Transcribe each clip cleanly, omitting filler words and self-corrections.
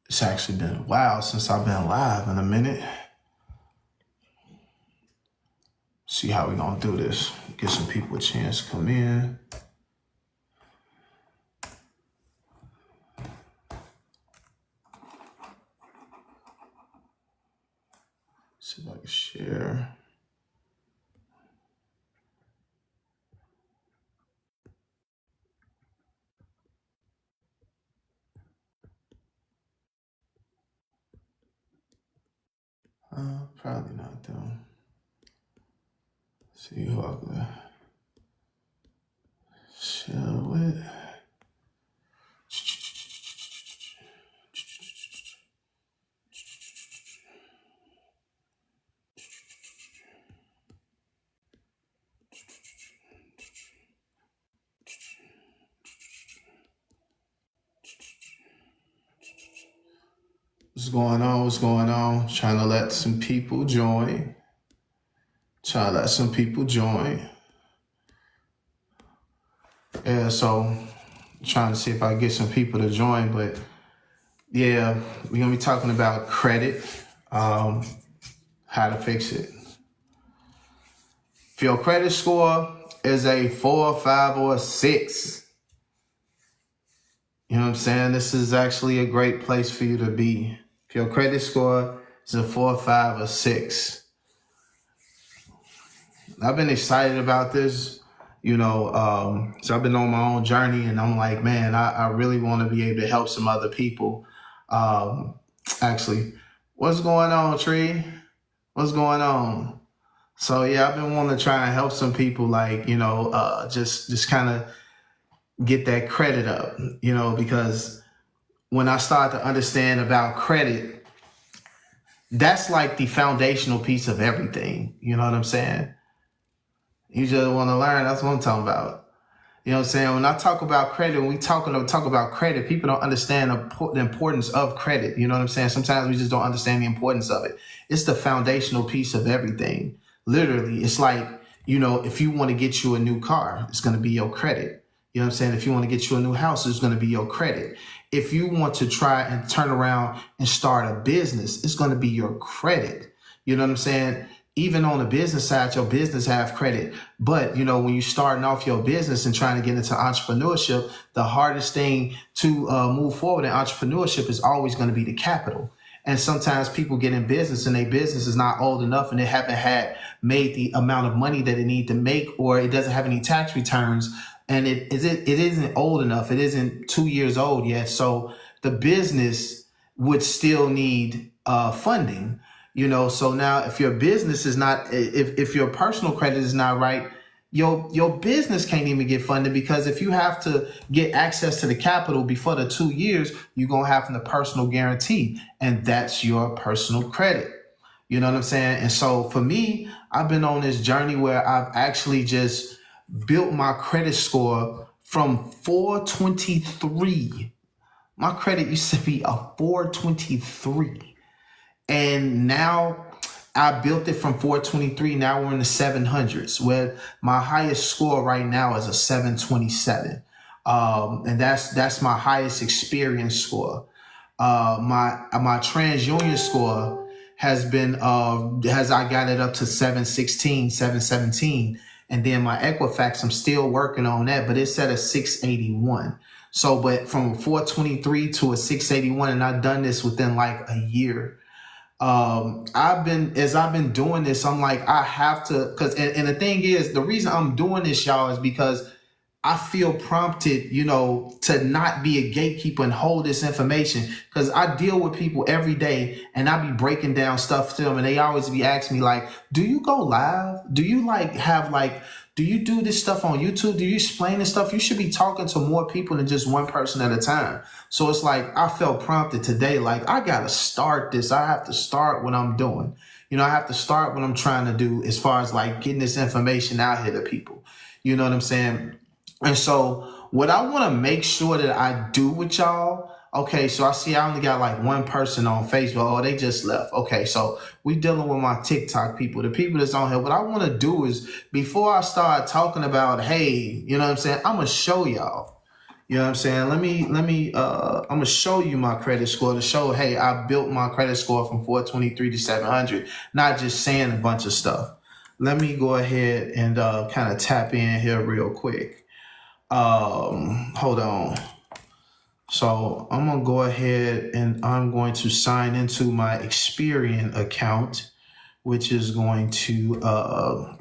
It's actually been a while since I've been live in a minute. See how we gonna do this. Get some people a chance to come in. See if I can share. Probably not though. See who I can share with. What's going on? What's going on? Trying to let some people join. Yeah, so trying to see if I can get some people to join, but yeah, we're gonna be talking about credit, how to fix it. If your credit score is a 4, 5, or 6, you know what I'm saying? This is actually a great place for you to be. If your credit score is a 4, 5, or 6. I've been excited about this, so I've been on my own journey, and I'm like, man, I really want to be able to help some other people. Actually, what's going on, Tree? What's going on? So yeah, I've been wanting to try and help some people, like, just kind of get that credit up, because when I start to understand about credit, that's like the foundational piece of everything. You know what I'm saying? You just want to learn. That's what I'm talking about. You know what I'm saying? When I talk about credit, when we talk about credit, people don't understand the importance of credit. You know what I'm saying? Sometimes we just don't understand the importance of it. It's the foundational piece of everything. Literally, it's like, if you want to get you a new car, it's going to be your credit. You know what I'm saying? If you want to get you a new house, it's going to be your credit. If you want to try and turn around and start a business, it's going to be your credit. You know what I'm saying? Even on the business side, your business have credit. But, when you're starting off your business and trying to get into entrepreneurship, the hardest thing to move forward in entrepreneurship is always going to be the capital. And sometimes people get in business and their business is not old enough and they haven't made the amount of money that they need to make, or it doesn't have any tax returns, and it isn't old enough. It isn't 2 years old yet. So the business would still need funding. So now if your business is not, if your personal credit is not right, your business can't even get funded, because if you have to get access to the capital before the 2 years, you're going to have the personal guarantee, and that's your personal credit. You know what I'm saying? And so for me, I've been on this journey where I've actually just built my credit score from 423. My credit used to be a 423. And now I built it from 423. Now we're in the 700s, where my highest score right now is a 727. And that's my highest experience score. My TransUnion score has been, I got it up to 716, 717. And then my Equifax, I'm still working on that, but it's at a 681. So, but from a 423 to a 681, and I've done this within like a year. I've been doing this, I'm like, I have to, and the thing is, the reason I'm doing this, y'all, is because I feel prompted, to not be a gatekeeper and hold this information, because I deal with people every day and I be breaking down stuff to them, and they always be asking me like, do you go live? Do you do you do this stuff on YouTube? Do you explain this stuff? You should be talking to more people than just one person at a time. So it's like, I felt prompted today, like, I got to start this. I have to start what I'm doing. I have to start what I'm trying to do as far as like getting this information out here to people. You know what I'm saying? And so what I want to make sure that I do with y'all, okay, so I see I only got like one person on Facebook. Oh, they just left. Okay, so we dealing with my TikTok people, the people that's on here. What I want to do is, before I start talking about, hey, you know what I'm saying, I'm going to show y'all. You know what I'm saying? I'm gonna show you my credit score to show, hey, I built my credit score from 423 to 700, not just saying a bunch of stuff. Let me go ahead and kind of tap in here real quick. Hold on. So I'm gonna go ahead and I'm going to sign into my Experian account, which is going to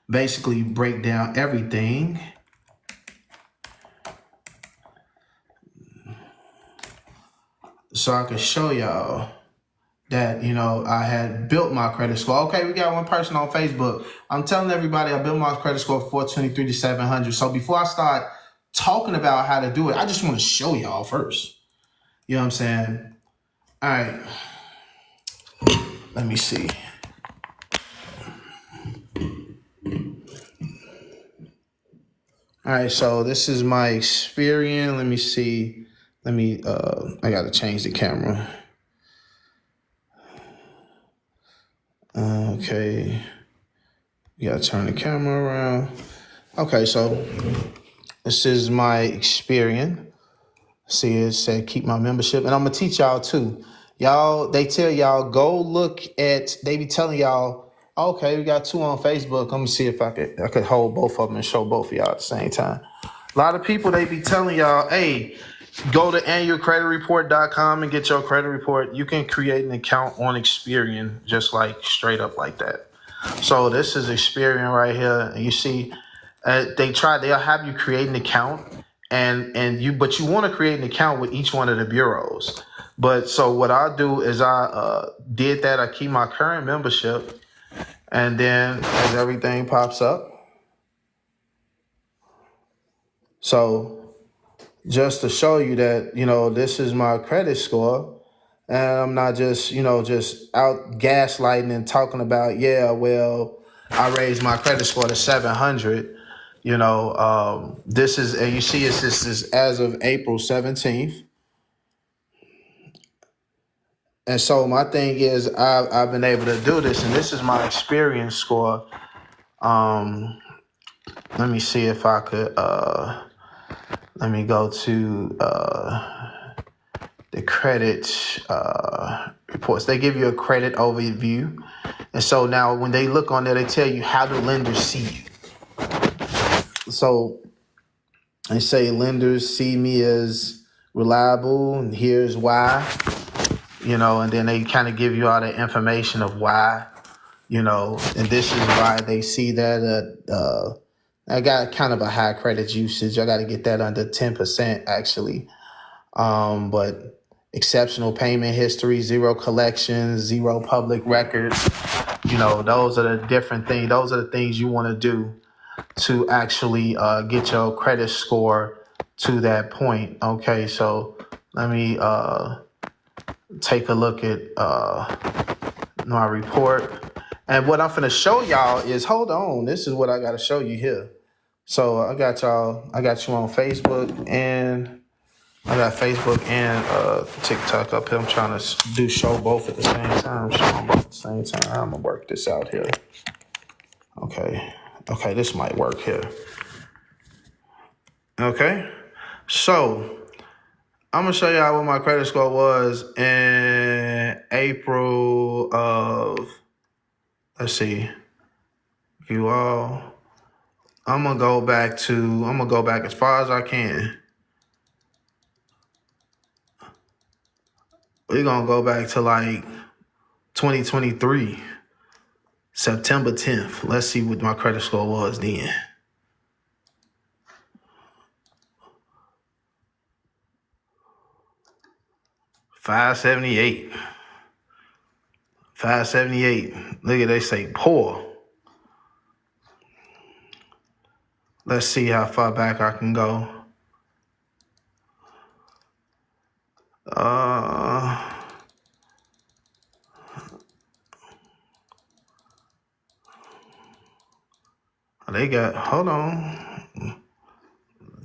basically break down everything. So I can show y'all that, I had built my credit score. Okay, we got one person on Facebook. I'm telling everybody I built my credit score 423 to 700. So before I start talking about how to do it, I just want to show y'all first. You know what I'm saying? All right. Let me see. All right, so this is my Experian. Let me see. I got to change the camera. Okay. You got to turn the camera around. Okay, so this is my Experian. See, it said keep my membership. And I'm going to teach y'all too. Y'all, they tell y'all, go look at, they be telling y'all, okay, we got 2 on Facebook. Let me see if I could hold both of them and show both of y'all at the same time. A lot of people, they be telling y'all, hey, go to annualcreditreport.com and get your credit report. You can create an account on Experian just like straight up like that. So this is Experian right here. And you see, they'll have you create an account but you want to create an account with each one of the bureaus. But so what I do is I did that. I keep my current membership, and then as everything pops up. So just to show you that, this is my credit score, and I'm not just, just out gaslighting and talking about, yeah, well, I raised my credit score to 700. This is, and you see, this is as of April 17th. And so my thing is, I've been able to do this, and this is my Experian score. Let me see if I could. Let me go to the credit reports. They give you a credit overview, and so now when they look on there, they tell you how do lenders see you. So they say lenders see me as reliable, and here's why. And then they kind of give you all the information of why, and this is why they see that I got kind of a high credit usage. I got to get that under 10% actually. But exceptional payment history, 0 collections, 0 public records, those are the different things. Those are the things you want to do to actually get your credit score to that point. Okay, so let me take a look at my report. And what I'm going to show y'all is, hold on, this is what I got to show you here. So I got you on Facebook, and I got Facebook and TikTok up here. I'm trying to show both at the same time. Show them both at the same time. I'm going to work this out here. Okay, this might work here. Okay, so I'm going to show y'all what my credit score was in April of, let's see, you all, I'm going to go back as far as I can. We're going to go back to like 2023, September 10th. Let's see what my credit score was then. $578. Look at, they say poor. Let's see how far back I can go. They got, hold on.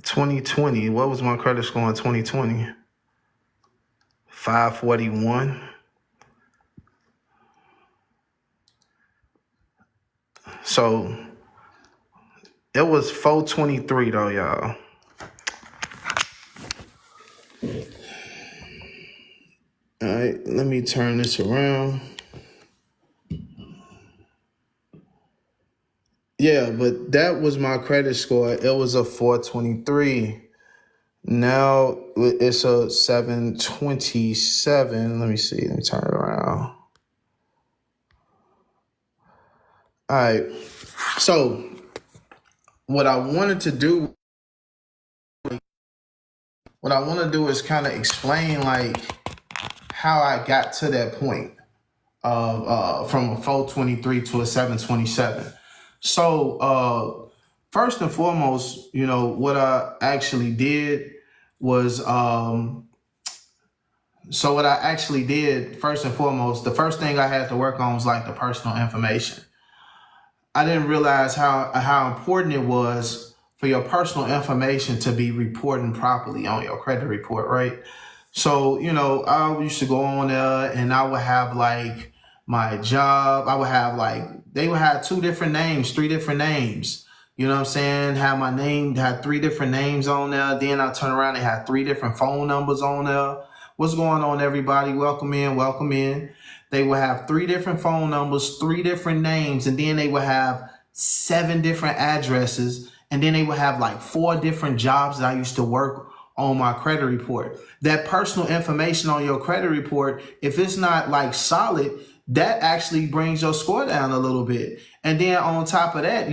2020. What was my credit score in 2020? 541. So it was 423 though, y'all. All right, let me turn this around. Yeah, but that was my credit score. It was a 423. Now it's a 727. Let me see. Let me turn it around. All right. So what I wanted to do, is kind of explain like how I got to that point of from a 423 to a 727. So first and foremost, what I actually did was first and foremost, the first thing I had to work on was like the personal information. I didn't realize how important it was for your personal information to be reporting properly on your credit report, right? So, I used to go on there and I would have like my job. I would have like, they would have 2 different names, 3 different names. You know what I'm saying? Have my name, had 3 different names on there. Then I turn around and had 3 different phone numbers on there. What's going on, everybody? Welcome in, welcome in. They would have 3 different phone numbers, 3 different names, and then they would have 7 different addresses. And then they would have like 4 different jobs that I used to work on my credit report. That personal information on your credit report, if it's not like solid, that actually brings your score down a little bit. And then on top of that,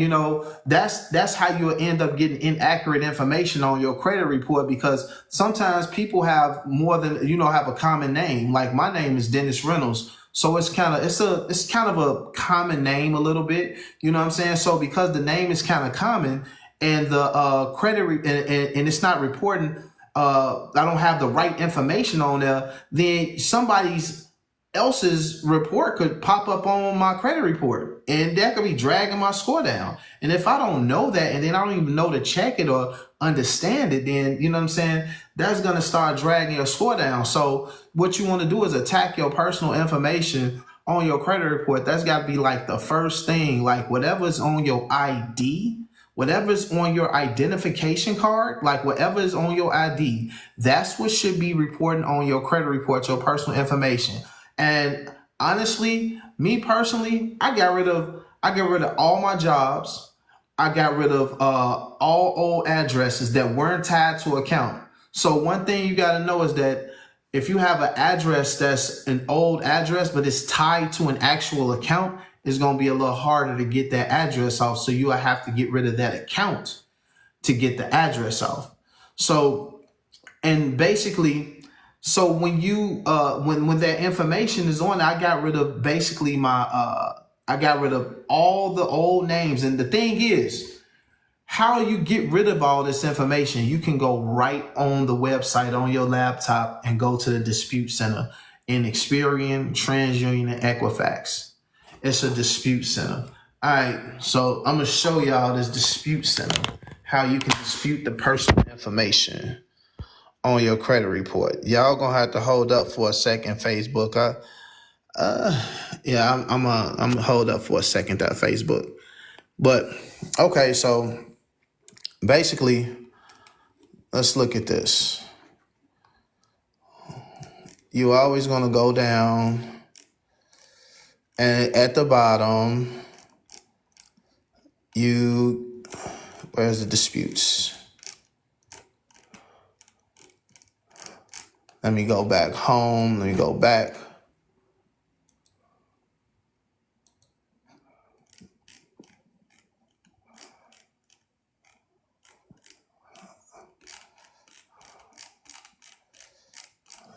that's how you'll end up getting inaccurate information on your credit report, because sometimes people have more than, have a common name. Like my name is Dennis Reynolds. So it's kind of a common name a little bit, you know what I'm saying? So because the name is kind of common and the credit and it's not reporting, I don't have the right information on there, then somebody's else's report could pop up on my credit report and that could be dragging my score down. And if I don't know that, and then I don't even know to check it or understand it, then, you know what I'm saying, that's going to start dragging your score down. So what you want to do is attack your personal information on your credit report. That's got to be like the first thing, like whatever's on your ID, whatever's on your identification card, like whatever is on your ID, that's what should be reporting on your credit report, your personal information. And honestly, me personally, I got rid of all my jobs. I got rid of all old addresses that weren't tied to account. So one thing you got to know is that if you have an address that's an old address, but it's tied to an actual account, it's going to be a little harder to get that address off. So you have to get rid of that account to get the address off. So, and basically, so when you when that information is on, I got rid of basically I got rid of all the old names. And the thing is, how you get rid of all this information, you can go right on the website on your laptop and go to the dispute center in Experian, TransUnion, and Equifax. It's a dispute center. All right, so I'm gonna show y'all this dispute center, how you can dispute the personal information on your credit report. Y'all gonna have to hold up for a second, Facebook. I'm gonna hold up for a second, that Facebook. But okay, so basically, let's look at this. You always gonna go down, and at the bottom, where's the disputes? Let me go back home. Let me go back.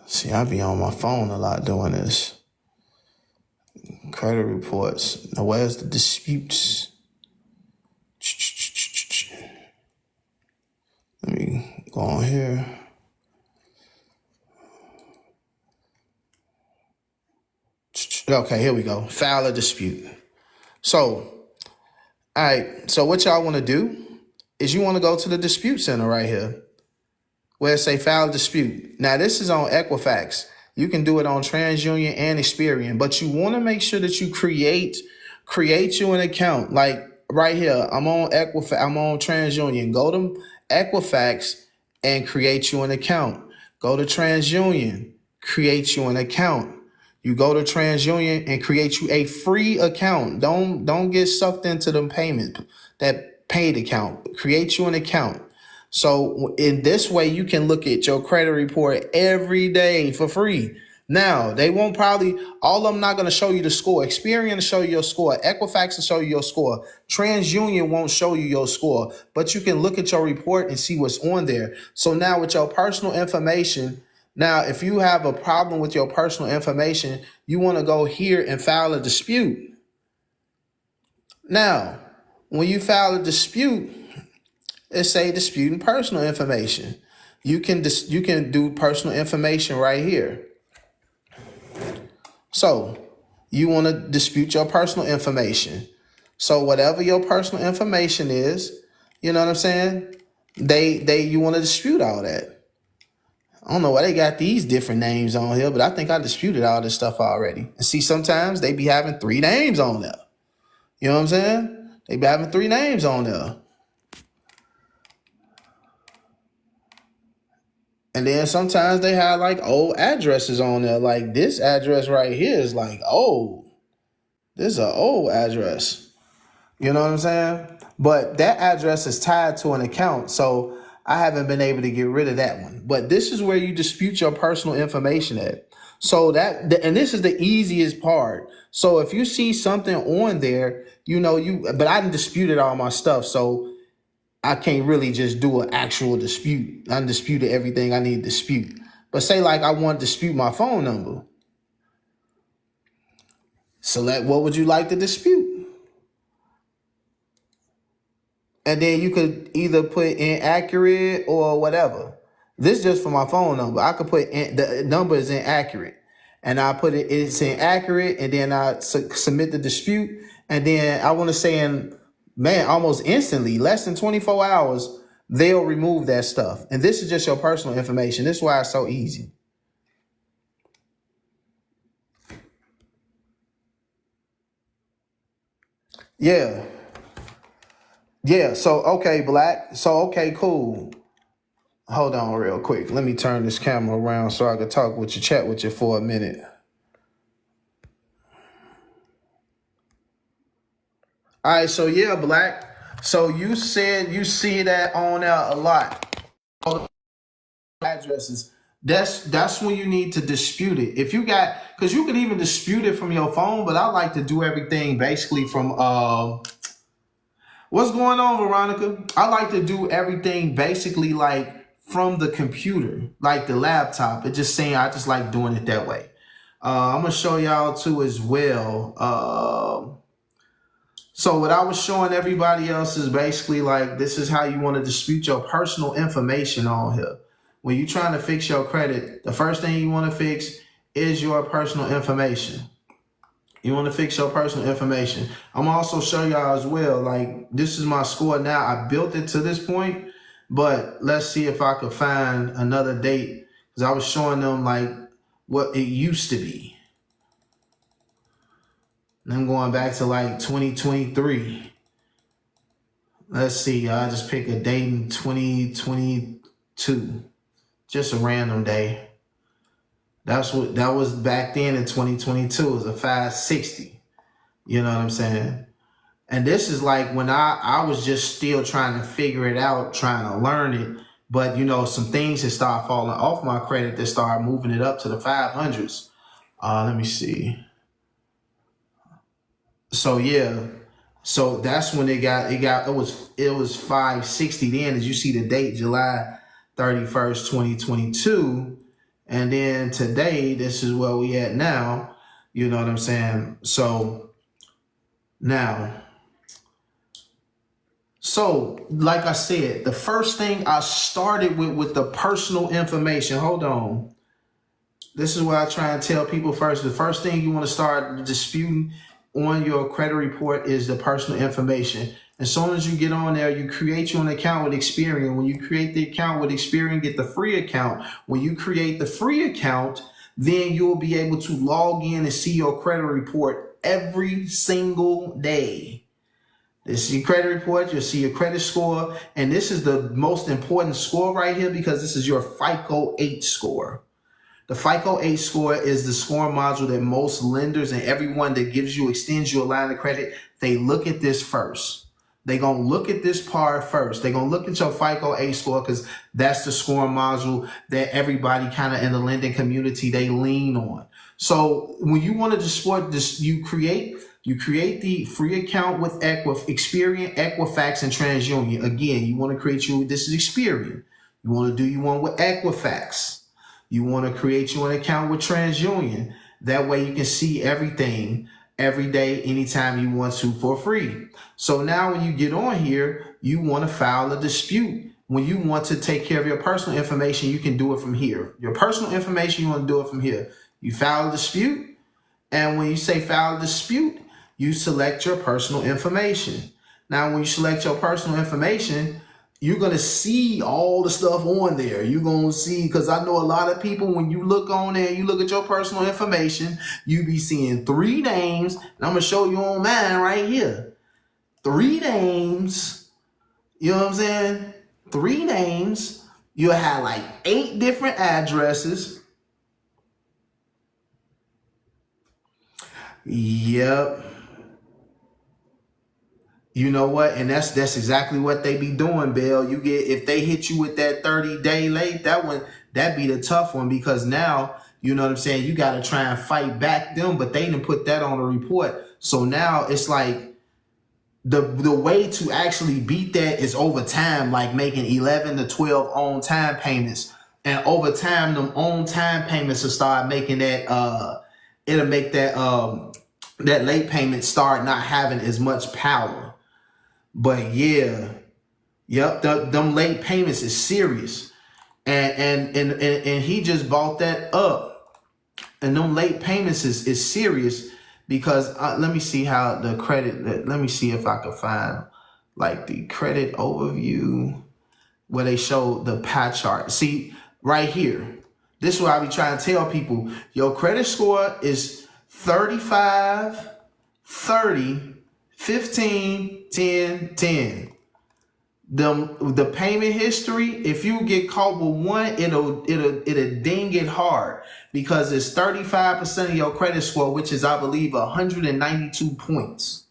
See, I be on my phone a lot doing this. Credit reports. Now, where's the disputes? Let me go on here. Okay, here we go. File a dispute. So, all right. So what y'all want to do is you want to go to the dispute center right here where it say file a dispute. Now, this is on Equifax. You can do it on TransUnion and Experian, but you want to make sure that you create you an account. Like right here, I'm on Equifax. I'm on TransUnion. Go to Equifax and create you an account. Go to TransUnion. create you an account. You go to TransUnion and create you a free account. Don't get sucked into them payment, that paid account. Create you an account. So in this way, you can look at your credit report every day for free. Now, they won't probably, all of them not going to show you the score. Experian will show you your score. Equifax will show you your score. TransUnion won't show you your score, but you can look at your report and see what's on there. So now with your personal information, now if you have a problem with your personal information, you want to go here and file a dispute. Now, when you file a dispute, it say disputing personal information. You can do personal information right here. So you want to dispute your personal information. So whatever your personal information is, you know what I'm saying? You want to dispute all that. I don't know why they got these different names on here, but I think I disputed all this stuff already. And see, sometimes they be having 3 names on there. You know what I'm saying? They be having 3 names on there. And then sometimes they have like old addresses on there. Like this address right here is like old. This is an old address. You know what I'm saying? But that address is tied to an account. So I haven't been able to get rid of that one. But this is where you dispute your personal information at. So and this is the easiest part. So if you see something on there, but I done disputed all my stuff. So I can't really just do an actual dispute. I disputed everything I need to dispute. But say like I want to dispute my phone number. Select what would you like to dispute. And then you could either put inaccurate or whatever. This is just for my phone number. I could put the number is inaccurate. And I put it's inaccurate, and then I submit the dispute. And then I want to say almost instantly, less than 24 hours, they'll remove that stuff. And this is just your personal information. This is why it's so easy. Yeah. Yeah. So, okay, Black. So, okay, cool. Hold on real quick. Let me turn this camera around so I can talk with you, chat with you for a minute. All right, so yeah, Black. So you said you see that on there a lot. Addresses. That's when you need to dispute it. If you got, because you can even dispute it from your phone, but I like to do everything basically from what's going on, Veronica? I like to do everything basically like from the computer, like the laptop. It's just saying I just like doing it that way. I'm gonna show y'all too as well. So what I was showing everybody else is basically like, this is how you want to dispute your personal information on here. When you're trying to fix your credit, the first thing you want to fix is your personal information. You want to fix your personal information. I'm also show y'all as well, like this is my score now. I built it to this point, but let's see if I could find another date, because I was showing them like what it used to be. And I'm going back to like 2023. Let's see. I just pick a date in 2022. Just a random day. That was back then in 2022. It was a 560. You know what I'm saying? And this is like when I was just still trying to figure it out, trying to learn it. But some things that start falling off my credit that start moving it up to the 500s. Let me see. So yeah, so that's when it was 560 then, as you see the date, July 31st, 2022. And then today, this is where we at now. You know what I'm saying? So now, like I said, the first thing I started with the personal information. Hold on. This is what I try and tell people first. The first thing you want to start disputing on your credit report is the personal information. As soon as you get on there, you create an account with Experian. When you create the account with Experian, get the free account. When you create the free account, then you'll be able to log in and see your credit report every single day. This is your credit report. You'll see your credit score. And this is the most important score right here, because this is your FICO 8 score. The FICO 8 score is the scoring module that most lenders and everyone that extends you a line of credit, they look at this first. They're going to look at this part first. They're going to look at your FICO 8 score because that's the scoring module that everybody kind of in the lending community, they lean on. So when you want to support this, you create the free account with Experian, Equifax, and TransUnion. Again, you want to create this is Experian. You want to do you one with Equifax. You want to create you an account with TransUnion. That way you can see everything every day, anytime you want to for free. So now when you get on here, you want to file a dispute. When you want to take care of your personal information, you can do it from here. Your personal information, you want to do it from here. You file a dispute. And when you say file a dispute, you select your personal information. Now, when you select your personal information, you're going to see all the stuff on there. You're going to see, because I know a lot of people, when you look on there, you look at your personal information, you be seeing 3 names. And I'm going to show you on mine right here. 3 names. You know what I'm saying? 3 names. You'll have like 8 different addresses. Yep. You know what? And that's exactly what they be doing, Bill. You get, if they hit you with that 30-day late, that'd be the tough one, because now, you know what I'm saying, you got to try and fight back them, but they didn't put that on the report. So now it's like the way to actually beat that is over time, like making 11 to 12 on time payments. And over time, them on time payments will start making that, it'll make that, that late payment start not having as much power. But yeah, yep, them late payments is serious, and he just bought that up, and them late payments is serious, because let me see how the credit. Let me see if I can find like the credit overview where they show the pie chart. See right here, this is what I be trying to tell people. Your credit score is 35, 30. 15, 10, 10. The payment history, if you get caught with one, it'll ding it hard, because it's 35% of your credit score, which is, I believe, 192 points.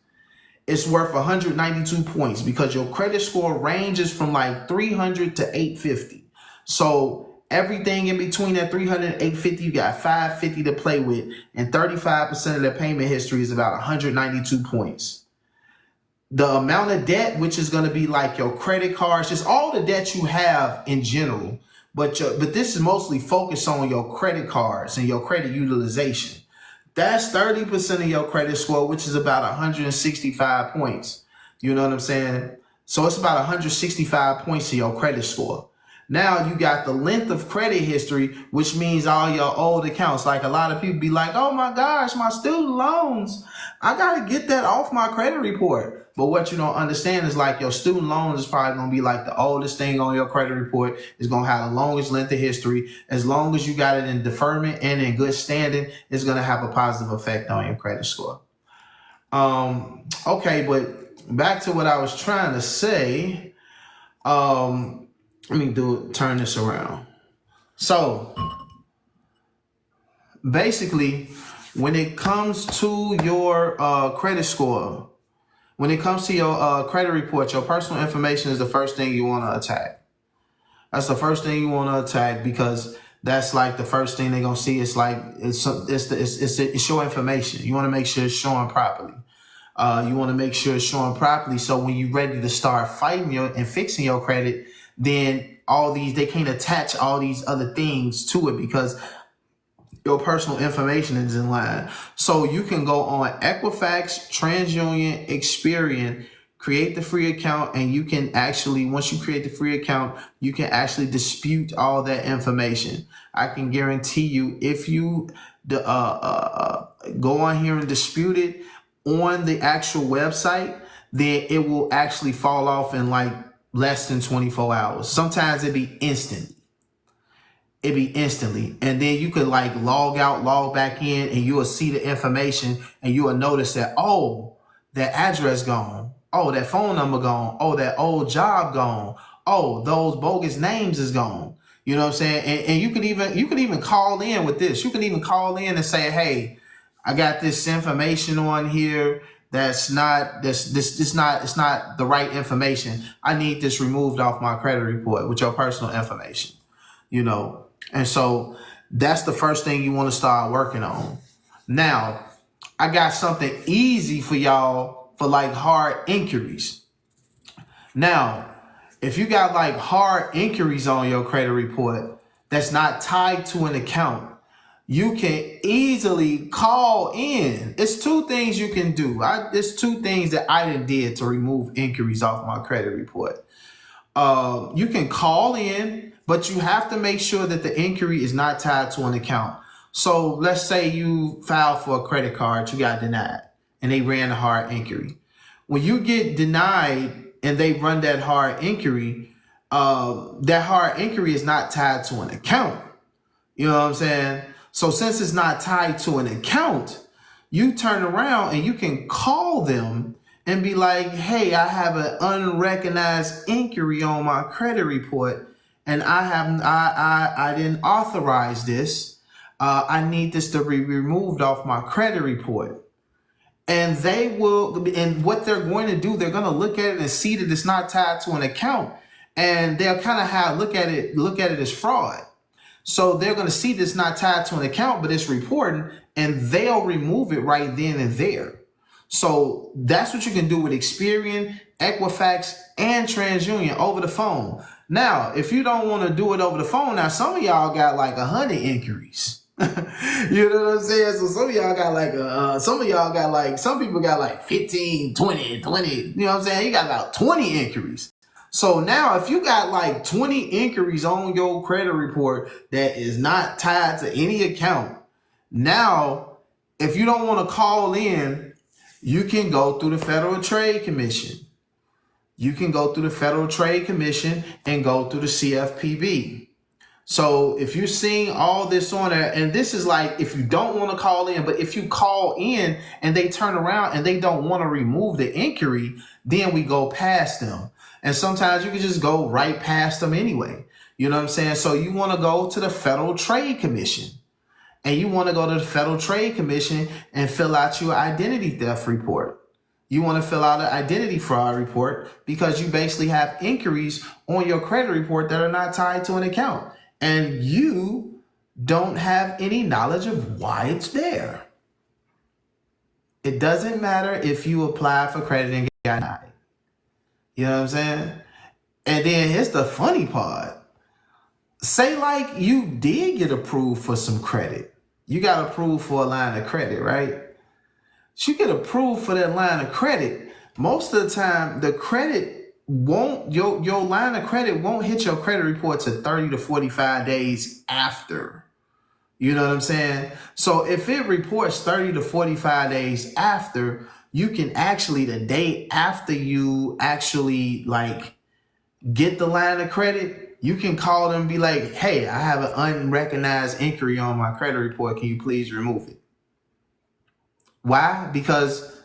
It's worth 192 points because your credit score ranges from like 300 to 850. So everything in between that 300 and 850, you got 550 to play with, and 35% of the payment history is about 192 points. The amount of debt, which is going to be like your credit cards, just all the debt you have in general, but this is mostly focused on your credit cards and your credit utilization. That's 30% of your credit score, which is about 165 points. You know what I'm saying? So it's about 165 points to your credit score. Now you got the length of credit history, which means all your old accounts. Like a lot of people be like, oh my gosh, my student loans, I got to get that off my credit report. But what you don't understand is like your student loans is probably going to be like the oldest thing on your credit report. It's going to have the longest length of history. As long as you got it in deferment and in good standing, it's going to have a positive effect on your credit score. Okay, but back to what I was trying to say. Let me turn this around. So basically, when it comes to your credit score, when it comes to your credit report, your personal information is the first thing you want to attack. That's the first thing you want to attack, because that's like the first thing they're gonna see. It's like it's your information. You want to make sure it's showing properly. You want to make sure it's showing properly, so when you're ready to start fighting and fixing your credit, then they can't attach all these other things to it, because your personal information is in line. So you can go on Equifax, TransUnion, Experian, create the free account, and you can actually, once you create the free account, you can actually dispute all that information. I can guarantee you, if you go on here and dispute it on the actual website, then it will actually fall off in like less than 24 hours. Sometimes it'd be instant. It'd be instantly. And then you could like log out, log back in, and you will see the information, and you will notice that, oh, that address gone. Oh, that phone number gone. Oh, that old job gone. Oh, those bogus names is gone. You know what I'm saying? And you can even call in with this. You can even call in and say, hey, I got this information on here that's not it's not the right information. I need this removed off my credit report with your personal information. You know, and so that's the first thing you want to start working on. Now, I got something easy for y'all for like hard inquiries. Now, if you got like hard inquiries on your credit report that's not tied to an account, you can easily call in. It's two things you can do. There's two things that I did to remove inquiries off my credit report. You can call in, but you have to make sure that the inquiry is not tied to an account. So let's say you filed for a credit card, you got denied, and they ran a hard inquiry. When you get denied and they run that hard inquiry is not tied to an account. You know what I'm saying? So since it's not tied to an account, you turn around and you can call them and be like, hey, I have an unrecognized inquiry on my credit report, and I didn't authorize this. I need this to be removed off my credit report. And they will, and what they're going to do, they're going to look at it and see that it's not tied to an account, and they'll kind of look at it as fraud. So they're going to see this not tied to an account, but it's reporting, and they'll remove it right then and there. So that's what you can do with Experian, Equifax, and TransUnion over the phone. Now, if you don't want to do it over the phone, now some of y'all got like 100 inquiries. You know what I'm saying? So some of y'all got like, some people got like 15, 20, you know what I'm saying? You got about 20 inquiries. So now if you got like 20 inquiries on your credit report that is not tied to any account, now, if you don't want to call in, you can go through the Federal Trade Commission. You can go through the Federal Trade Commission and go through the CFPB. So if you're seeing all this on there, and this is like, if you don't want to call in, but if you call in and they turn around and they don't want to remove the inquiry, then we go past them. And sometimes you can just go right past them anyway. You know what I'm saying? So you want to go to the Federal Trade Commission, and you want to go to the Federal Trade Commission and fill out your identity theft report. You want to fill out an identity fraud report because you basically have inquiries on your credit report that are not tied to an account, and you don't have any knowledge of why it's there. It doesn't matter if you apply for credit and get denied. You know what I'm saying? And then here's the funny part. Say like you did get approved for some credit. You got approved for a line of credit, right? So you get approved for that line of credit. Most of the time, the credit won't, your line of credit won't hit your credit report to 30 to 45 days after. You know what I'm saying? So if it reports 30 to 45 days after, you can actually, the day after you actually like get the line of credit, you can call them and be like, hey, I have an unrecognized inquiry on my credit report. Can you please remove it? Why? Because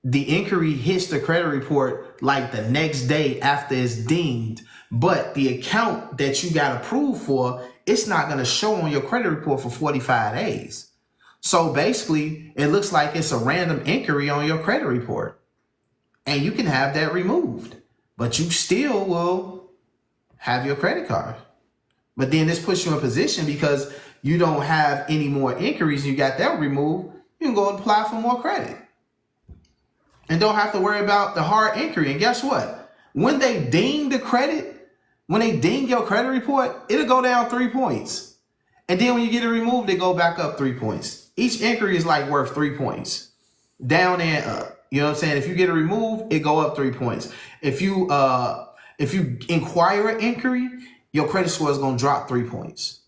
the inquiry hits the credit report like the next day after it's deemed, but the account that you got approved for, it's not going to show on your credit report for 45 days. So basically, it looks like it's a random inquiry on your credit report, and you can have that removed, but you still will have your credit card. But then this puts you in position because you don't have any more inquiries. You got that removed. You can go and apply for more credit and don't have to worry about the hard inquiry. And guess what? When they ding the credit, when they ding your credit report, it'll go down 3 points. And then when you get it removed, they go back up 3 points. Each inquiry is like worth 3 points, down and up. You know what I'm saying? If you get it removed, it go up 3 points. If you inquire an inquiry, your credit score is going to drop 3 points.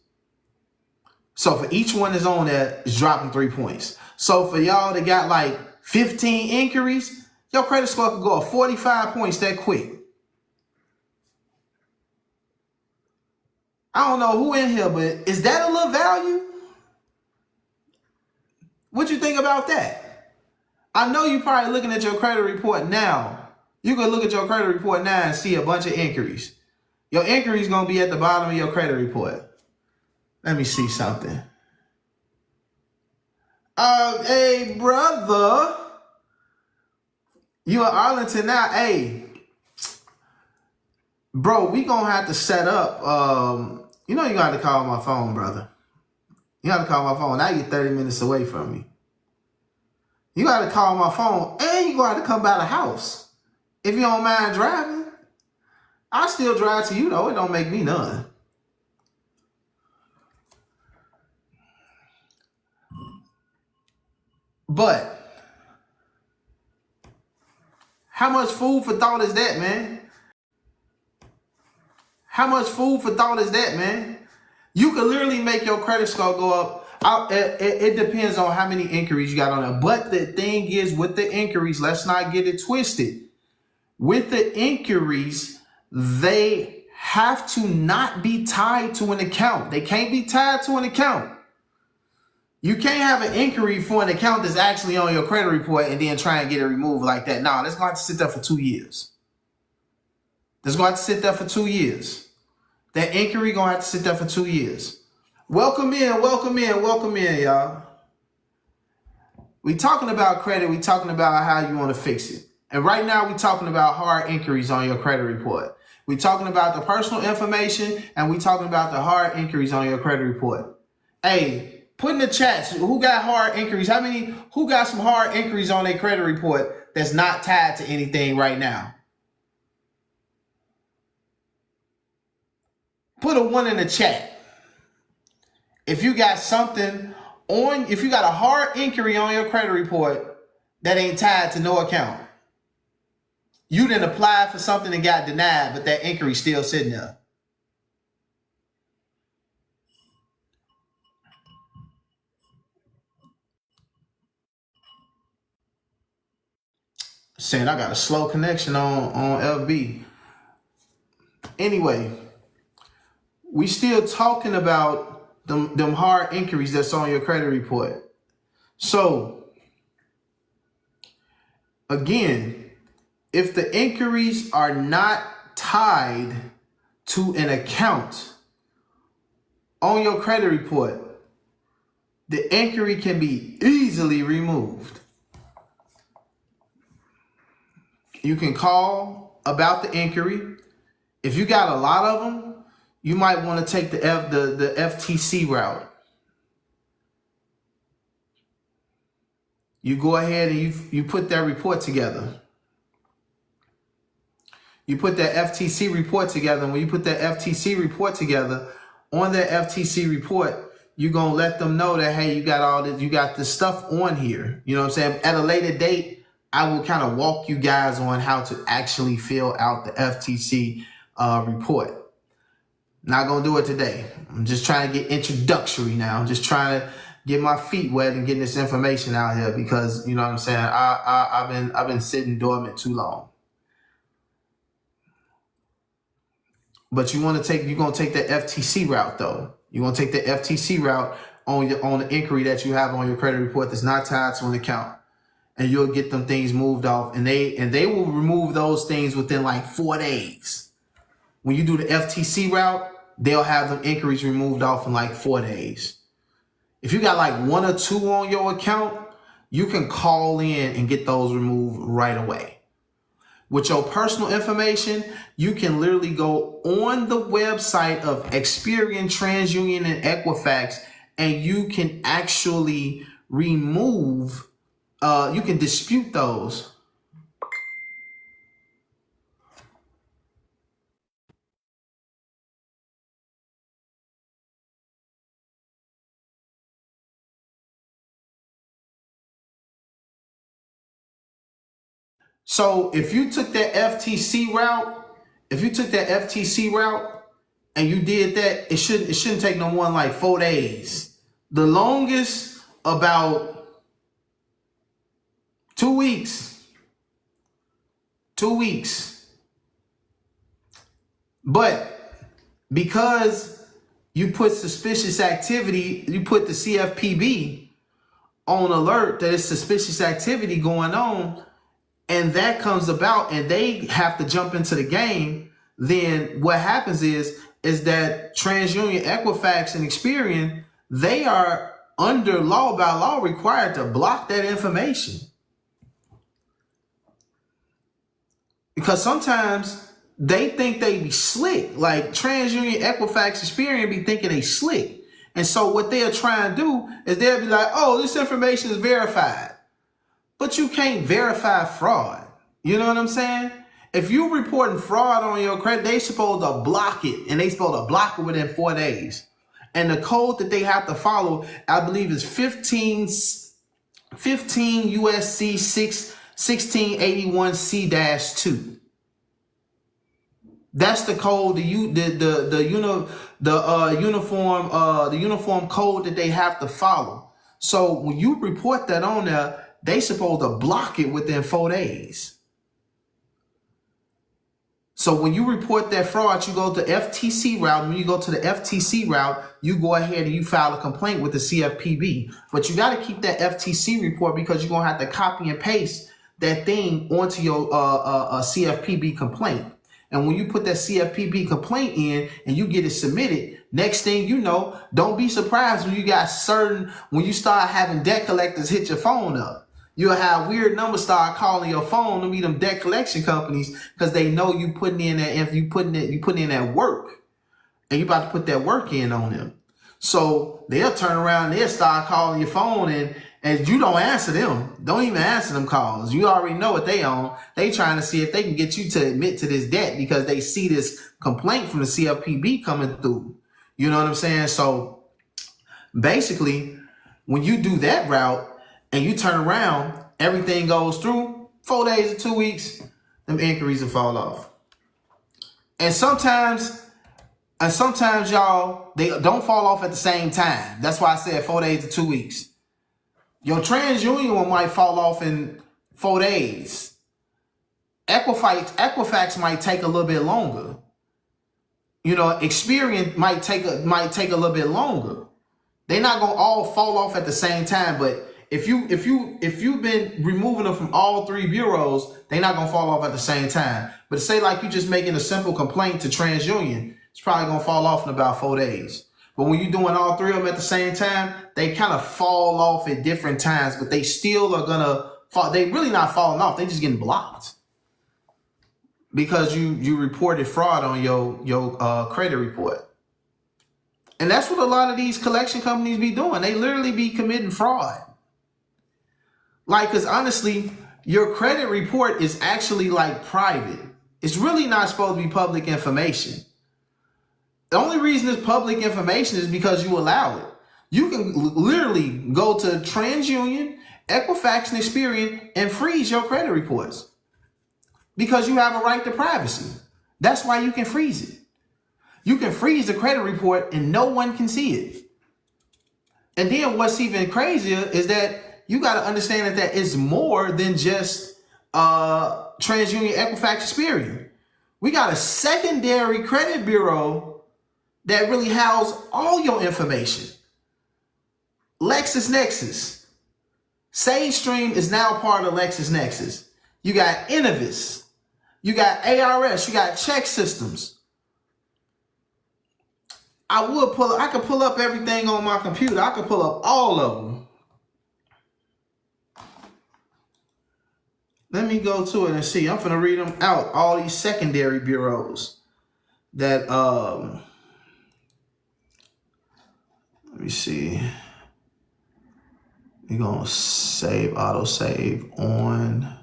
So for each one that's on there, it's dropping 3 points. So for y'all that got like 15 inquiries, your credit score could go up 45 points that quick. I don't know who in here, but is that a little value? What you think about that? I know you're probably looking at your credit report now. You can look at your credit report now and see a bunch of inquiries. Your inquiry is going to be at the bottom of your credit report. Let me see something. Hey, brother. You in Arlington now. Hey, bro, we going to have to set up. You know you got to call my phone, brother. You got to call my phone. Now you're 30 minutes away from me. You got to call my phone, and you got to come by the house. If you don't mind driving. I still drive to you, though. It don't make me none. But how much food for thought is that, man? How much food for thought is that, man? You could literally make your credit score go up. It depends on how many inquiries you got on there. But the thing is, with the inquiries, let's not get it twisted. With the inquiries, they have to not be tied to an account. They can't be tied to an account. You can't have an inquiry for an account that's actually on your credit report and then try and get it removed like that. No, that's going to have to sit there for 2 years. That's going to have to sit there for 2 years. That inquiry going to have to sit there for 2 years. Welcome in, welcome in, welcome in, y'all. We talking about credit. We talking about how you want to fix it. And right now we talking about hard inquiries on your credit report. We talking about the personal information and we talking about the hard inquiries on your credit report. Hey, put in the chats who got hard inquiries. Who got some hard inquiries on their credit report that's not tied to anything right now? Put a 1 in the chat. If you got something on, if you got a hard inquiry on your credit report that ain't tied to no account. You didn't apply for something and got denied, but that inquiry's still sitting there. Saying I got a slow connection on FB. Anyway, we still talking about them hard inquiries that's on your credit report. So, again, if the inquiries are not tied to an account on your credit report, the inquiry can be easily removed. You can call about the inquiry. If you got a lot of them, you might want to take the FTC route. You go ahead and you put that report together. You put that FTC report together. And when you put that FTC report together, on that FTC report, you're going to let them know that, hey, you got all this, you got this stuff on here. You know what I'm saying? At a later date, I will kind of walk you guys on how to actually fill out the FTC report. Not going to do it today. I'm just trying to get introductory now. I'm just trying to get my feet wet and getting this information out here because, you know what I'm saying, I've been sitting dormant too long. But you're going to take the FTC route though. You're going to take the FTC route on the inquiry that you have on your credit report that's not tied to an account. And you'll get them things moved off, and they will remove those things within like 4 days. When you do the FTC route, they'll have them inquiries removed off in like 4 days. If you got like 1 or 2 on your account, you can call in and get those removed right away. With your personal information, you can literally go on the website of Experian, TransUnion, and Equifax, and you can actually remove, you can dispute those. So if you took that FTC route, and you did that, it shouldn't take no more than like 4 days. The longest, about 2 weeks. 2 weeks. But because you put suspicious activity, you put the CFPB on alert that it's suspicious activity going on, and that comes about and they have to jump into the game, then what happens is that TransUnion, Equifax, and Experian, they are under law by law required to block that information. Because sometimes they think they be slick. Like TransUnion, Equifax, Experian be thinking they slick. And so what they'll try and do is they'll be like, oh, this information is verified. But you can't verify fraud. You know what I'm saying? If you're reporting fraud on your credit, they supposed to block it. And they supposed to block it within 4 days. And the code that they have to follow, I believe, is 15 USC 1681C-2. That's the code, the uniform code that they have to follow. So when you report that on there, they supposed to block it within 4 days. So when you report that fraud, you go to FTC route. When you go to the FTC route, you go ahead and you file a complaint with the CFPB. But you got to keep that FTC report because you're going to have to copy and paste that thing onto your CFPB complaint. And when you put that CFPB complaint in and you get it submitted, next thing you know, don't be surprised when when you start having debt collectors hit your phone up. You'll have weird numbers start calling your phone to meet them debt collection companies because they know you putting in that work, and you about to put that work in on them. So they'll turn around and they'll start calling your phone, and you don't answer them. Don't even answer them calls. You already know what they on. They trying to see if they can get you to admit to this debt because they see this complaint from the CFPB coming through. You know what I'm saying? So basically, when you do that route and you turn around, everything goes through 4 days or 2 weeks, them inquiries will fall off. And sometimes y'all, they don't fall off at the same time. That's why I said 4 days to 2 weeks. Your TransUnion one might fall off in 4 days. Equifax might take a little bit longer. You know, Experian might take a little bit longer. They're not gonna all fall off at the same time, but if you've been removing them from all 3 bureaus, they're not gonna fall off at the same time. But say like you just making a simple complaint to TransUnion, it's probably gonna fall off in about 4 days. But when you're doing all 3 of them at the same time, they kind of fall off at different times, but they still are gonna fall. They really not falling off. They just getting blocked because you reported fraud on your credit report. And that's what a lot of these collection companies be doing. They literally be committing fraud. Like, because honestly, your credit report is actually like private. It's really not supposed to be public information. The only reason it's public information is because you allow it. You can literally go to TransUnion, Equifax, and Experian and freeze your credit reports because you have a right to privacy. That's why you can freeze it. You can freeze the credit report and no one can see it. And then what's even crazier is that you got to understand that it's more than just TransUnion, Equifax, Experian. We got a secondary credit bureau that really houses all your information. LexisNexis. SageStream is now part of LexisNexis. You got Innovis. You got ARS. You got Check Systems. I could pull up everything on my computer. I could pull up all of them. Let me go to it and see. I'm finna read them out. All these secondary bureaus that let me see. We're gonna save, autosave on.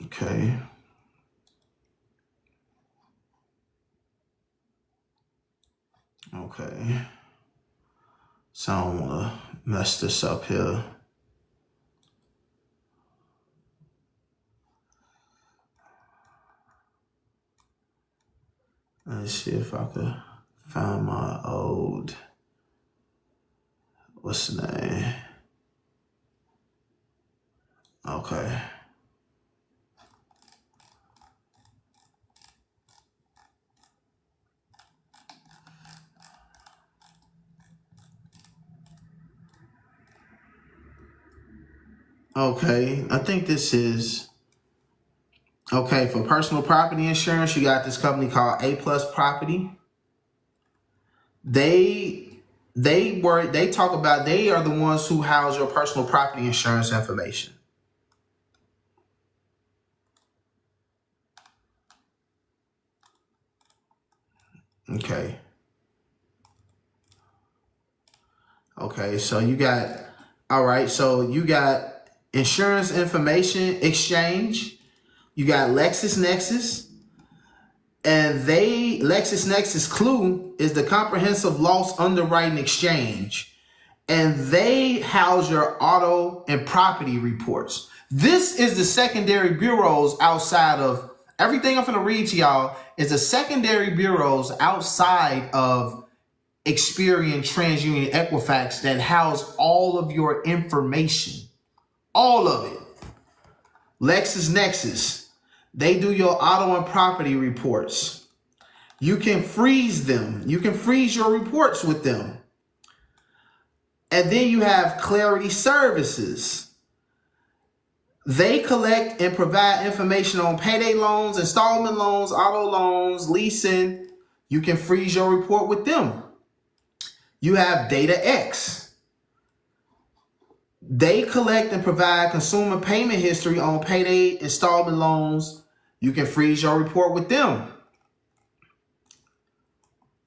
Okay. Okay. So I don't wanna mess this up here. Let's see if I could find my old, what's the name? Okay. Okay, I think this is Okay, for personal property insurance, you got this company called A Plus Property. They talk about, they are the ones who house your personal property insurance information. Okay. Okay, so you got, all right, so you got Insurance Information Exchange, you got LexisNexis, and LexisNexis Clue is the comprehensive loss underwriting exchange, and they house your auto and property reports. This is the secondary bureaus outside of everything I'm going to read to y'all is the secondary bureaus outside of Experian, TransUnion, Equifax that house all of your information. All of it. LexisNexis, they do your auto and property reports. You can freeze them. You can freeze your reports with them. And then you have Clarity Services. They collect and provide information on payday loans, installment loans, auto loans, leasing. You can freeze your report with them. You have DataX. They collect and provide consumer payment history on payday installment loans. You can freeze your report with them.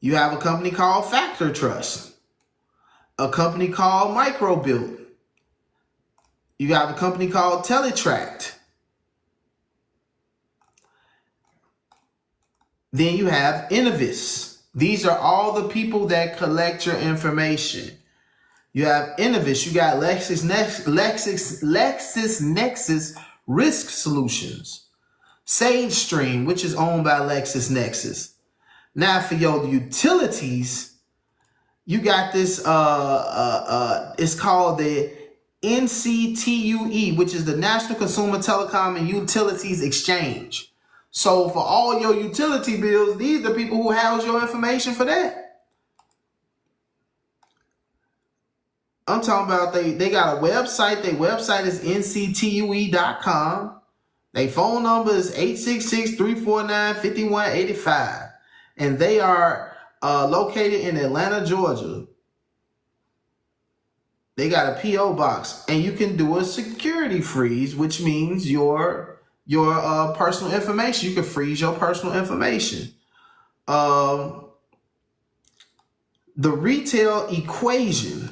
You have a company called Factor Trust, a company called Microbuild. You have a company called Teletract. Then you have Innovis. These are all the people that collect your information. You have Innovis. You got LexisNexis Risk Solutions. SageStream, which is owned by LexisNexis. Now for your utilities, you got this, it's called the NCTUE, which is the National Consumer Telecom and Utilities Exchange. So for all your utility bills, these are the people who house your information for that. I'm talking about they got a website. Their website is nctue.com. Their phone number is 866-349-5185. And they are located in Atlanta, Georgia. They got a P.O. box. And you can do a security freeze, which means your personal information. You can freeze your personal information. The Retail Equation.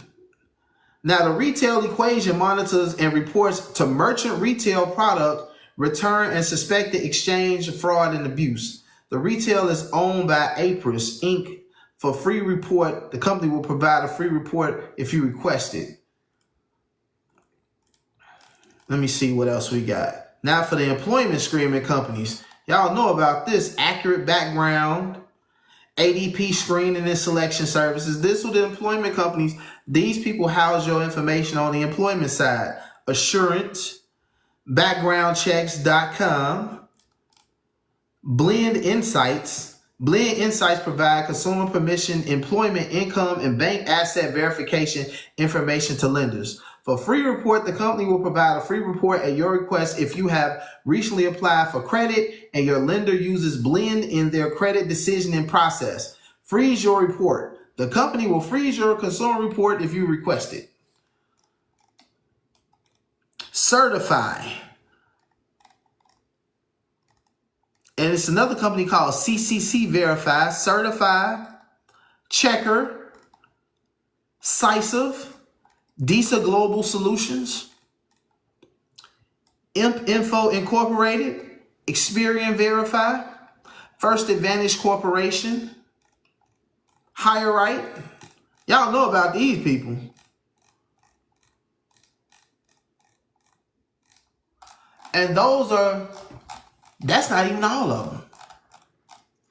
Now, the Retail Equation monitors and reports to merchant retail product return and suspected exchange fraud and abuse. The retail is owned by Apris Inc. For free report, the company will provide a free report if you request it. Let me see what else we got. Now for the employment screening companies. Y'all know about this. Accurate Background, ADP Screening and Selection Services. This are the employment companies. These people house your information on the employment side. Assurance, BackgroundChecks.com, Blend Insights. Blend Insights provide consumer permission, employment, income, and bank asset verification information to lenders. For free report, the company will provide a free report at your request if you have recently applied for credit and your lender uses Blend in their credit decisioning process. Freeze your report. The company will freeze your consumer report if you request it. Certify. And it's another company called CCC Verify. Certify, Checker, Cisiv, DISA Global Solutions, Imp Info Incorporated, Experian Verify, First Advantage Corporation, HireRight. Y'all know about these people. And that's not even all of them.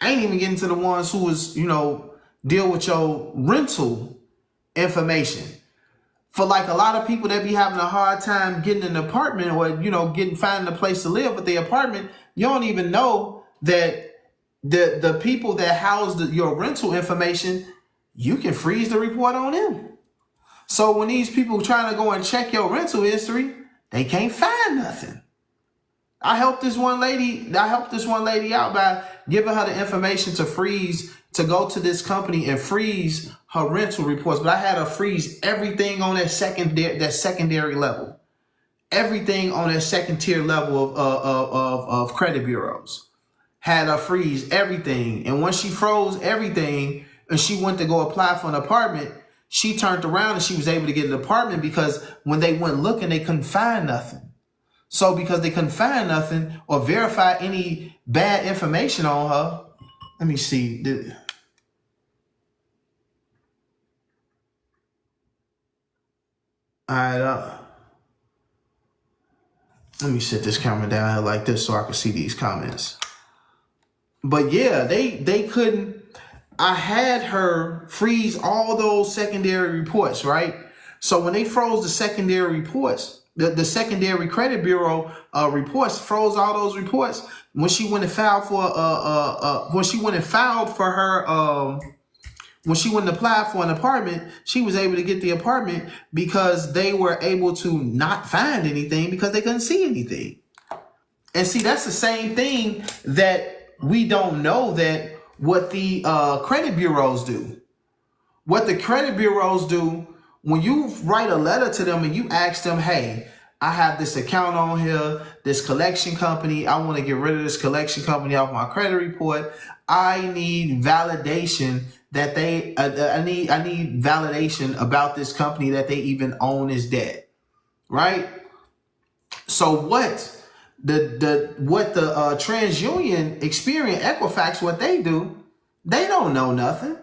I ain't even getting to the ones who is, deal with your rental information. For like a lot of people that be having a hard time getting an apartment or, finding a place to live with the apartment, you don't even know that the people that house your rental information, you can freeze the report on them. So when these people trying to go and check your rental history, they can't find nothing. I helped this one lady out by giving her the information to go to this company and freeze her rental reports. But I had her freeze everything on that secondary level. Everything on that second tier level of credit bureaus. Had her freeze everything. And once she froze everything and she went to go apply for an apartment, she turned around and she was able to get an apartment because when they went looking, they couldn't find nothing. So because they couldn't find nothing or verify any bad information on her, let me see. All right, let me sit this camera down here like this so I can see these comments. But yeah, they couldn't. I had her freeze all those secondary reports, right? So when they froze the secondary reports, the secondary credit bureau reports, froze all those reports. When she went and filed for when she went and apply for an apartment, she was able to get the apartment because they were able to not find anything because they couldn't see anything. And see, that's the same thing that we don't know that what the credit bureaus do. What the credit bureaus do, when you write a letter to them and you ask them, hey, I have this account on here, this collection company. I want to get rid of this collection company off my credit report. I need validation that I need validation about this company that they even own this debt, right? So what the TransUnion, Experian, Equifax, what they do, they don't know nothing.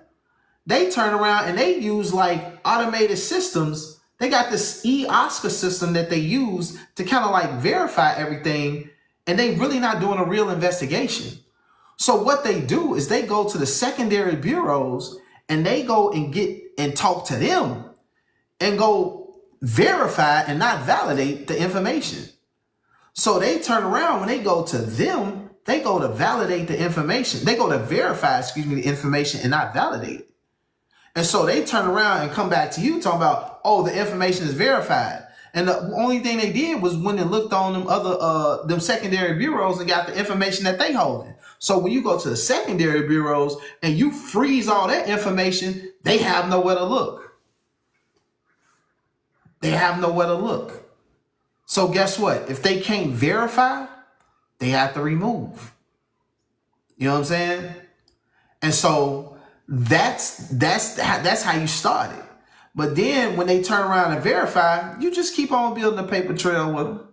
They turn around and they use like automated systems. They got this Oscar system that they use to kind of like verify everything, and they really not doing a real investigation. So what they do is they go to the secondary bureaus and they go and get and talk to them and go verify and not validate the information. So they turn around when they go to them, they go to validate the information. They go to verify, the information and not validate it. And so they turn around and come back to you talking about, oh, the information is verified. And the only thing they did was when they looked on them secondary bureaus and got the information that they holding. So when you go to the secondary bureaus and you freeze all that information, they have nowhere to look. They have nowhere to look. So guess what? If they can't verify, they have to remove. You know what I'm saying? And so that's how you start it. But then when they turn around and verify, you just keep on building a paper trail with them.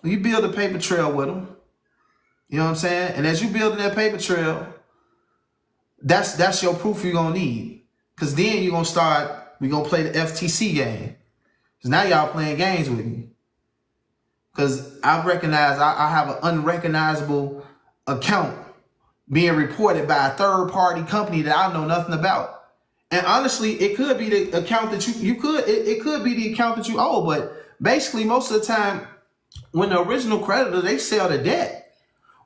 You build a paper trail with them. You know what I'm saying? And as you building that paper trail, that's your proof you're gonna need. Cause then we're gonna play the FTC game. Cause now y'all playing games with me. Cause I recognize I have an unrecognizable account being reported by a third party company that I know nothing about. And honestly, it could be the account that it could be the account that you owe, but basically most of the time when the original creditor, they sell the debt.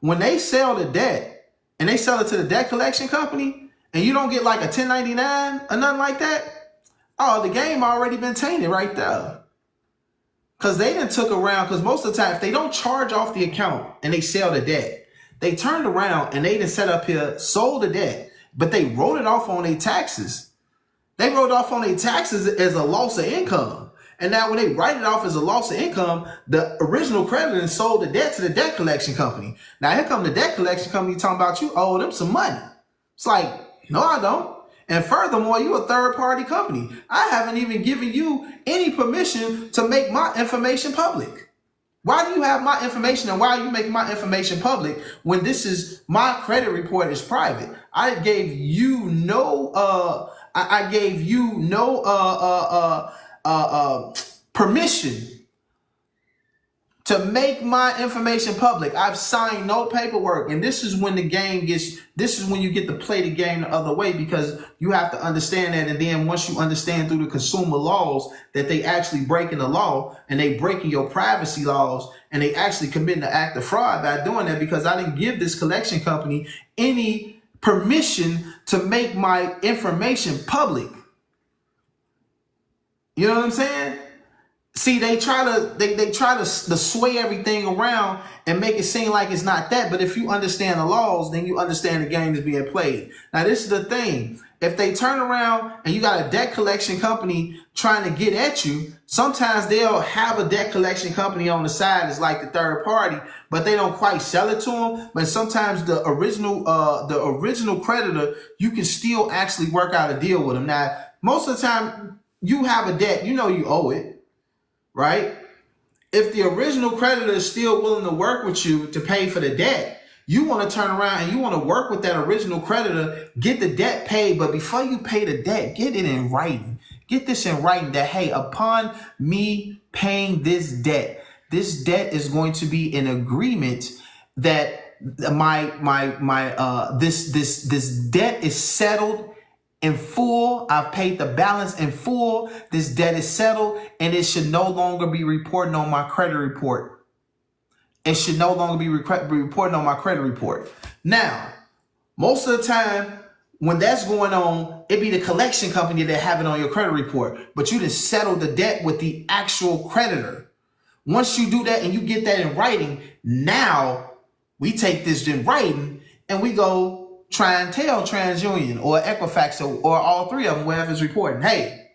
When they sell the debt and they sell it to the debt collection company and you don't get like a 1099 or nothing like that, oh, the game already been tainted right there. Because they done took around, because most of the time, if they don't charge off the account and they sell the debt, they turned around and they done set up here, sold the debt, but they wrote it off on their taxes. They wrote it off on their taxes as a loss of income. And now when they write it off as a loss of income, the original creditor sold the debt to the debt collection company. Now here come the debt collection company talking about you owe them some money. It's like, no, I don't. And furthermore, you're a third party company. I haven't even given you any permission to make my information public. Why do you have my information and why are you making my information public when this is my credit report is private? I gave you no permission to make my information public. I've signed no paperwork. And this is when the game this is when you get to play the game the other way, because you have to understand that. And then once you understand through the consumer laws that they actually breaking the law and they breaking your privacy laws and they actually committing an act of fraud by doing that, because I didn't give this collection company any permission to make my information public. You know what I'm saying? See, they try to sway everything around and make it seem like it's not that. But if you understand the laws, then you understand the game is being played. Now, this is the thing. If they turn around and you got a debt collection company trying to get at you, sometimes they'll have a debt collection company on the side as like the third party, but they don't quite sell it to them. But sometimes the original creditor, you can still actually work out a deal with them. Now, most of the time, you have a debt, you know you owe it. Right? If the original creditor is still willing to work with you to pay for the debt, you want to turn around and you want to work with that original creditor, get the debt paid. But before you pay the debt, get it in writing. Get this in writing that, hey, upon me paying this debt is going to be an agreement that this debt is settled in full. I've paid the balance in full. This debt is settled, and it should no longer be reporting on my credit report. It should no longer be reporting on my credit report. Now, most of the time when that's going on, it be the collection company that have it on your credit report, but you just settle the debt with the actual creditor. Once you do that and you get that in writing, now we take this in writing and we go try and tell TransUnion or Equifax or all three of them, wherever's reporting, hey,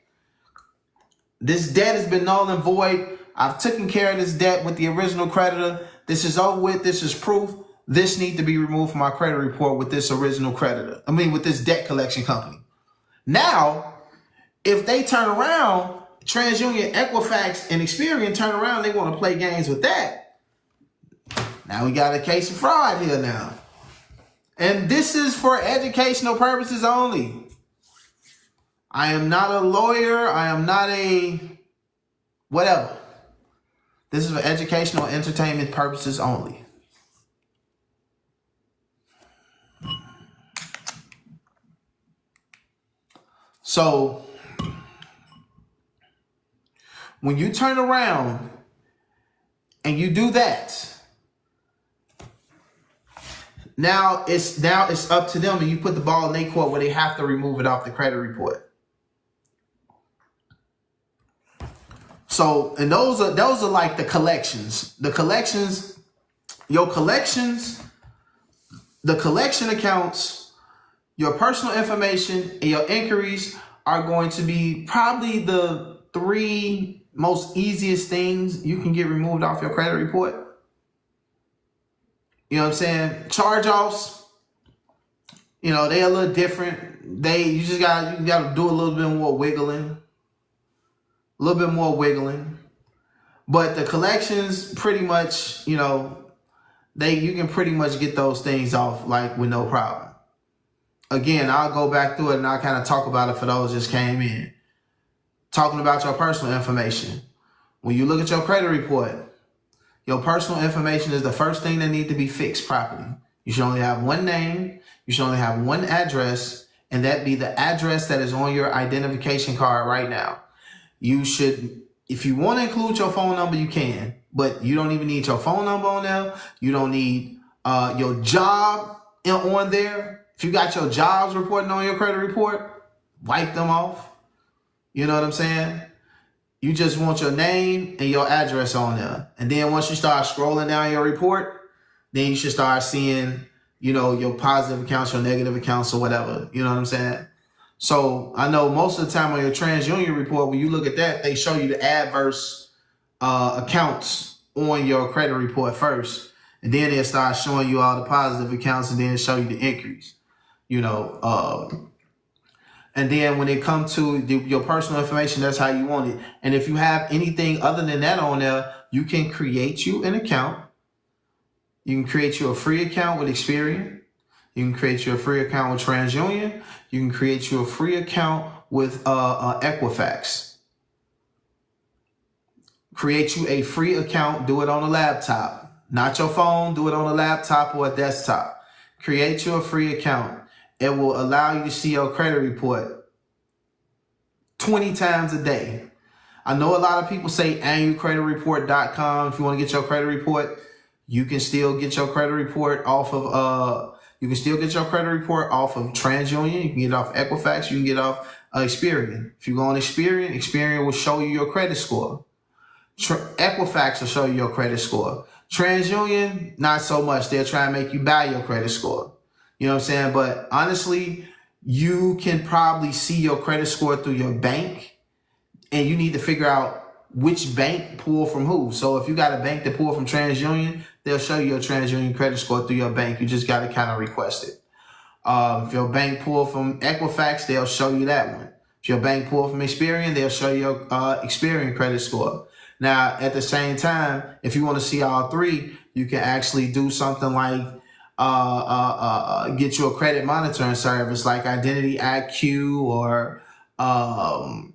this debt has been null and void. I've taken care of this debt with the original creditor. This is over with. This is proof. This needs to be removed from my credit report with this original creditor. With this debt collection company. Now, if they turn around, TransUnion, Equifax, and Experian turn around, they want to play games with that. Now we got a case of fraud here now. And this is for educational purposes only. I am not a lawyer. I am not a whatever. This is for educational entertainment purposes only. So when you turn around and you do that, now it's up to them, and you put the ball in their court where they have to remove it off the credit report. So, and those are like the collections. The collections, your collections, the collection accounts, your personal information, and your inquiries are going to be probably the three most easiest things you can get removed off your credit report. You know what I'm saying? Charge-offs, they're a little different. You got to do a little bit more wiggling. But the collections, pretty much, you can pretty much get those things off like with no problem. Again, I'll go back through it and I'll kind of talk about it for those just came in. Talking about your personal information. When you look at your credit report, your personal information is the first thing that needs to be fixed properly. You should only have one name. You should only have one address, and that be the address that is on your identification card right now. You should, if you want to include your phone number, you can, but you don't even need your phone number on there. You don't need your job on there. If you got your jobs reporting on your credit report, wipe them off. You know what I'm saying? You just want your name and your address on there. And then once you start scrolling down your report, then you should start seeing, your positive accounts, your negative accounts or whatever. You know what I'm saying? So I know most of the time on your TransUnion report, when you look at that, they show you the adverse accounts on your credit report first. And then they'll start showing you all the positive accounts and then show you the increase, and then when it comes to your personal information, that's how you want it. And if you have anything other than that on there, you can create you an account. You can create you a free account with Experian. You can create you a free account with TransUnion. You can create you a free account with Equifax. Create you a free account. Do it on a laptop. Not your phone. Do it on a laptop or a desktop. Create you a free account. It will allow you to see your credit report 20 times a day. I know a lot of people say annualcreditreport.com. If you want to get your credit report, you can still get your credit report off of TransUnion. You can get it off Equifax. You can get it off Experian. If you go on Experian, Experian will show you your credit score. Equifax will show you your credit score. TransUnion, not so much. They'll try and make you buy your credit score. You know what I'm saying? But honestly, you can probably see your credit score through your bank, and you need to figure out which bank pull from who. So if you got a bank that pull from TransUnion, they'll show you your TransUnion credit score through your bank. You just got to kind of request it. If your bank pull from Equifax, they'll show you that one. If your bank pull from Experian, they'll show you your Experian credit score. Now, at the same time, if you want to see all three, you can actually do something like get you a credit monitoring service like Identity IQ or Identity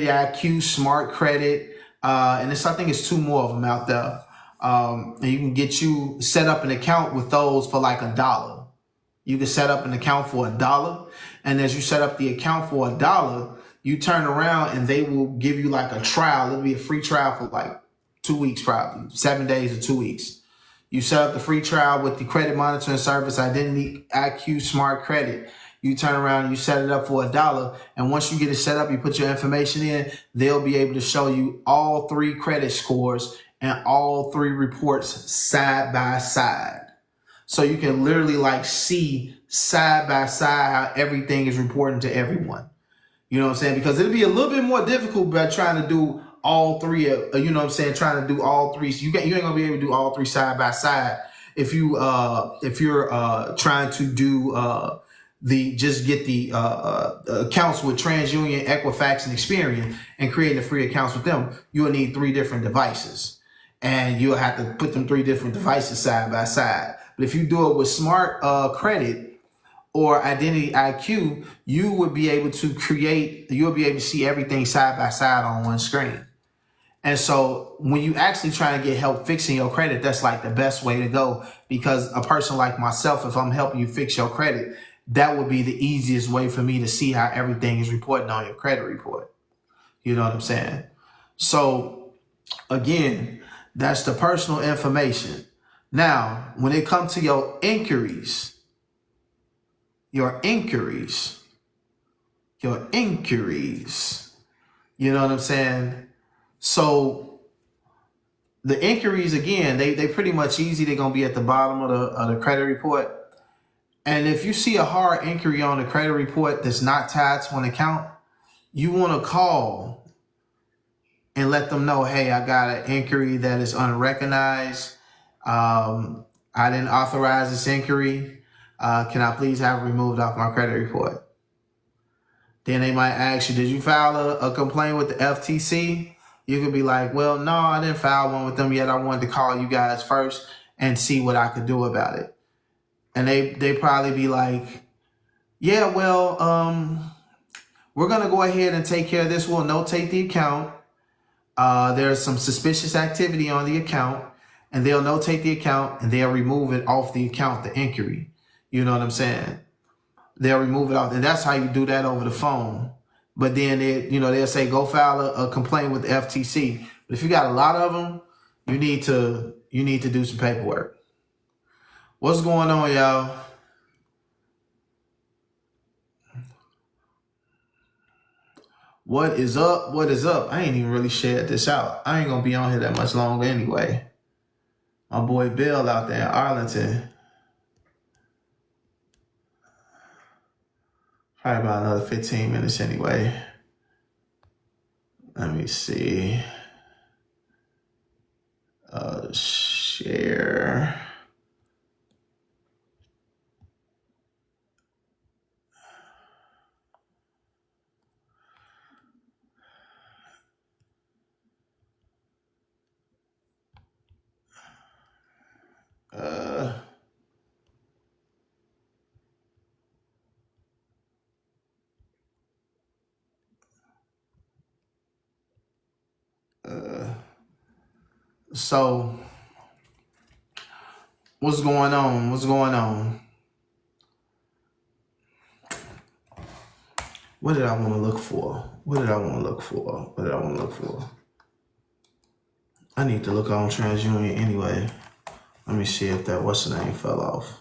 IQ, Smart Credit, and I think it's two more of them out there. And you can get you set up an account with those for like $1. You can set up an account for $1, and as you set up the account for $1, you turn around and they will give you like a trial. It'll be a free trial for like 2 weeks, probably 7 days or 2 weeks. You set up the free trial with the credit monitoring service, Identity IQ, Smart Credit. You turn around and you set it up for $1. And once you get it set up, you put your information in, they'll be able to show you all three credit scores and all three reports side by side. So you can literally like see side by side how everything is reporting to everyone. You know what I'm saying? Because it'll be a little bit more difficult by trying to do all three, you know what I'm saying? Trying to do all three. So you ain't gonna be able to do all three side by side. If you're trying to do get the accounts with TransUnion, Equifax, and Experian and create the free accounts with them, you'll need 3 different devices. And you'll have to put them 3 different devices side by side. But if you do it with Smart Credit or Identity IQ, you'll be able to see everything side by side on one screen. And so when you actually try to get help fixing your credit, that's like the best way to go, because a person like myself, if I'm helping you fix your credit, that would be the easiest way for me to see how everything is reporting on your credit report. You know what I'm saying? So again, that's the personal information. Now, when it comes to your inquiries, you know what I'm saying? So the inquiries, again, they pretty much easy. They're going to be at the bottom of the credit report. And if you see a hard inquiry on the credit report that's not tied to an account, you want to call and let them know, hey, I got an inquiry that is unrecognized. I didn't authorize this inquiry. Can I please have it removed off my credit report? Then they might ask you, did you file a complaint with the FTC? You could be like, well, no, I didn't file one with them yet. I wanted to call you guys first and see what I could do about it. And they probably be like, yeah, well, we're going to go ahead and take care of this. We'll notate the account. There's some suspicious activity on the account, and they'll notate the account and they'll remove it off the account, the inquiry. You know what I'm saying? They'll remove it off. And that's how you do that over the phone. But then they'll say, go file a complaint with the FTC. But if you got a lot of them, you need to do some paperwork. What's going on, y'all? What is up? What is up? I ain't even really shared this out. I ain't gonna be on here that much longer anyway. My boy Bill out there in Arlington. Probably about another 15 minutes anyway. Let me see. Share. So what's going on? What's going on? What did I want to look for? I need to look on TransUnion anyway. Let me see if that what's the name fell off.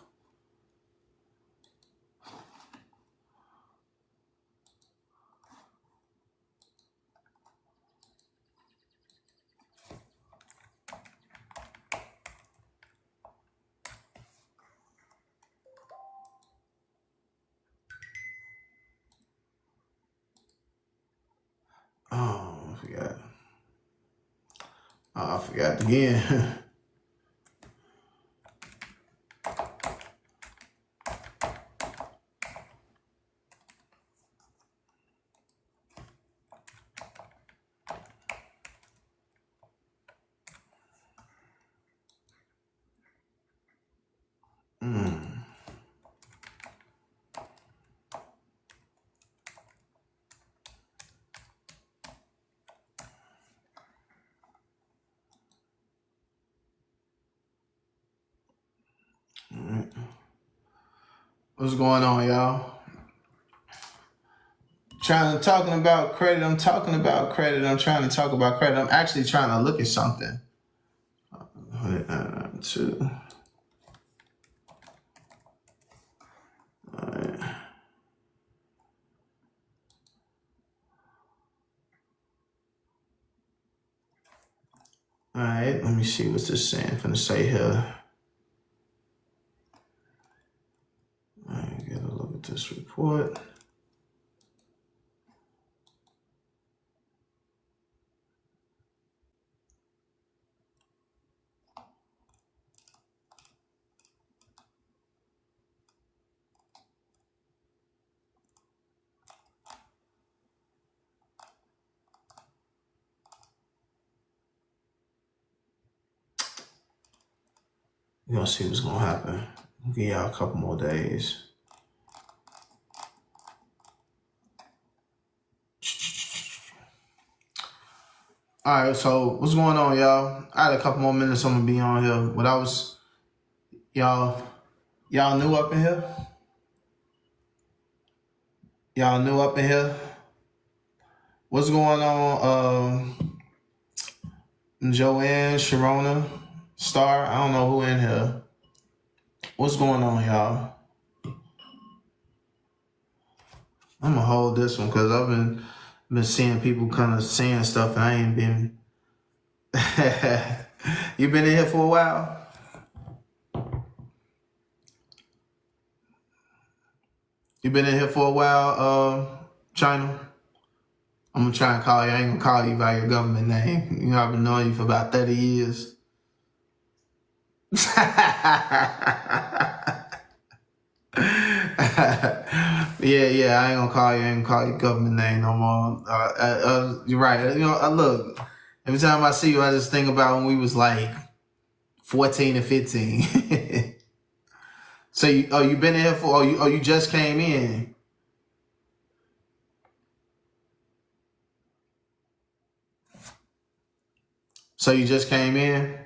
forgot. Oh, I forgot again. What's going on, y'all? Talking about credit. I'm talking about credit. I'm trying to talk about credit. I'm actually trying to look at something. 192. All right. All right. Let me see what's this saying. I'm finna say here. All right. Gotta look at this report. We're gonna see what's gonna happen. We'll give y'all a couple more days. All right, so what's going on, y'all? I had a couple more minutes. I'm gonna be on here. What I was, y'all new up in here? Y'all new up in here? What's going on? Joanne, Sharona, Star. I don't know who in here. What's going on, y'all? I'm gonna hold this one because I've been seeing people kind of saying stuff and I ain't been. You been in here for a while? You been in here for a while, China? I'm gonna try and call you. I ain't gonna call you by your government name. You know, I've been knowing you for about 30 years. Yeah, I ain't gonna call you. I ain't gonna call you government name no more. You're right. You know, look, every time I see you, I just think about when we was like 14 and 15. So you been in here for? You just came in? So you just came in?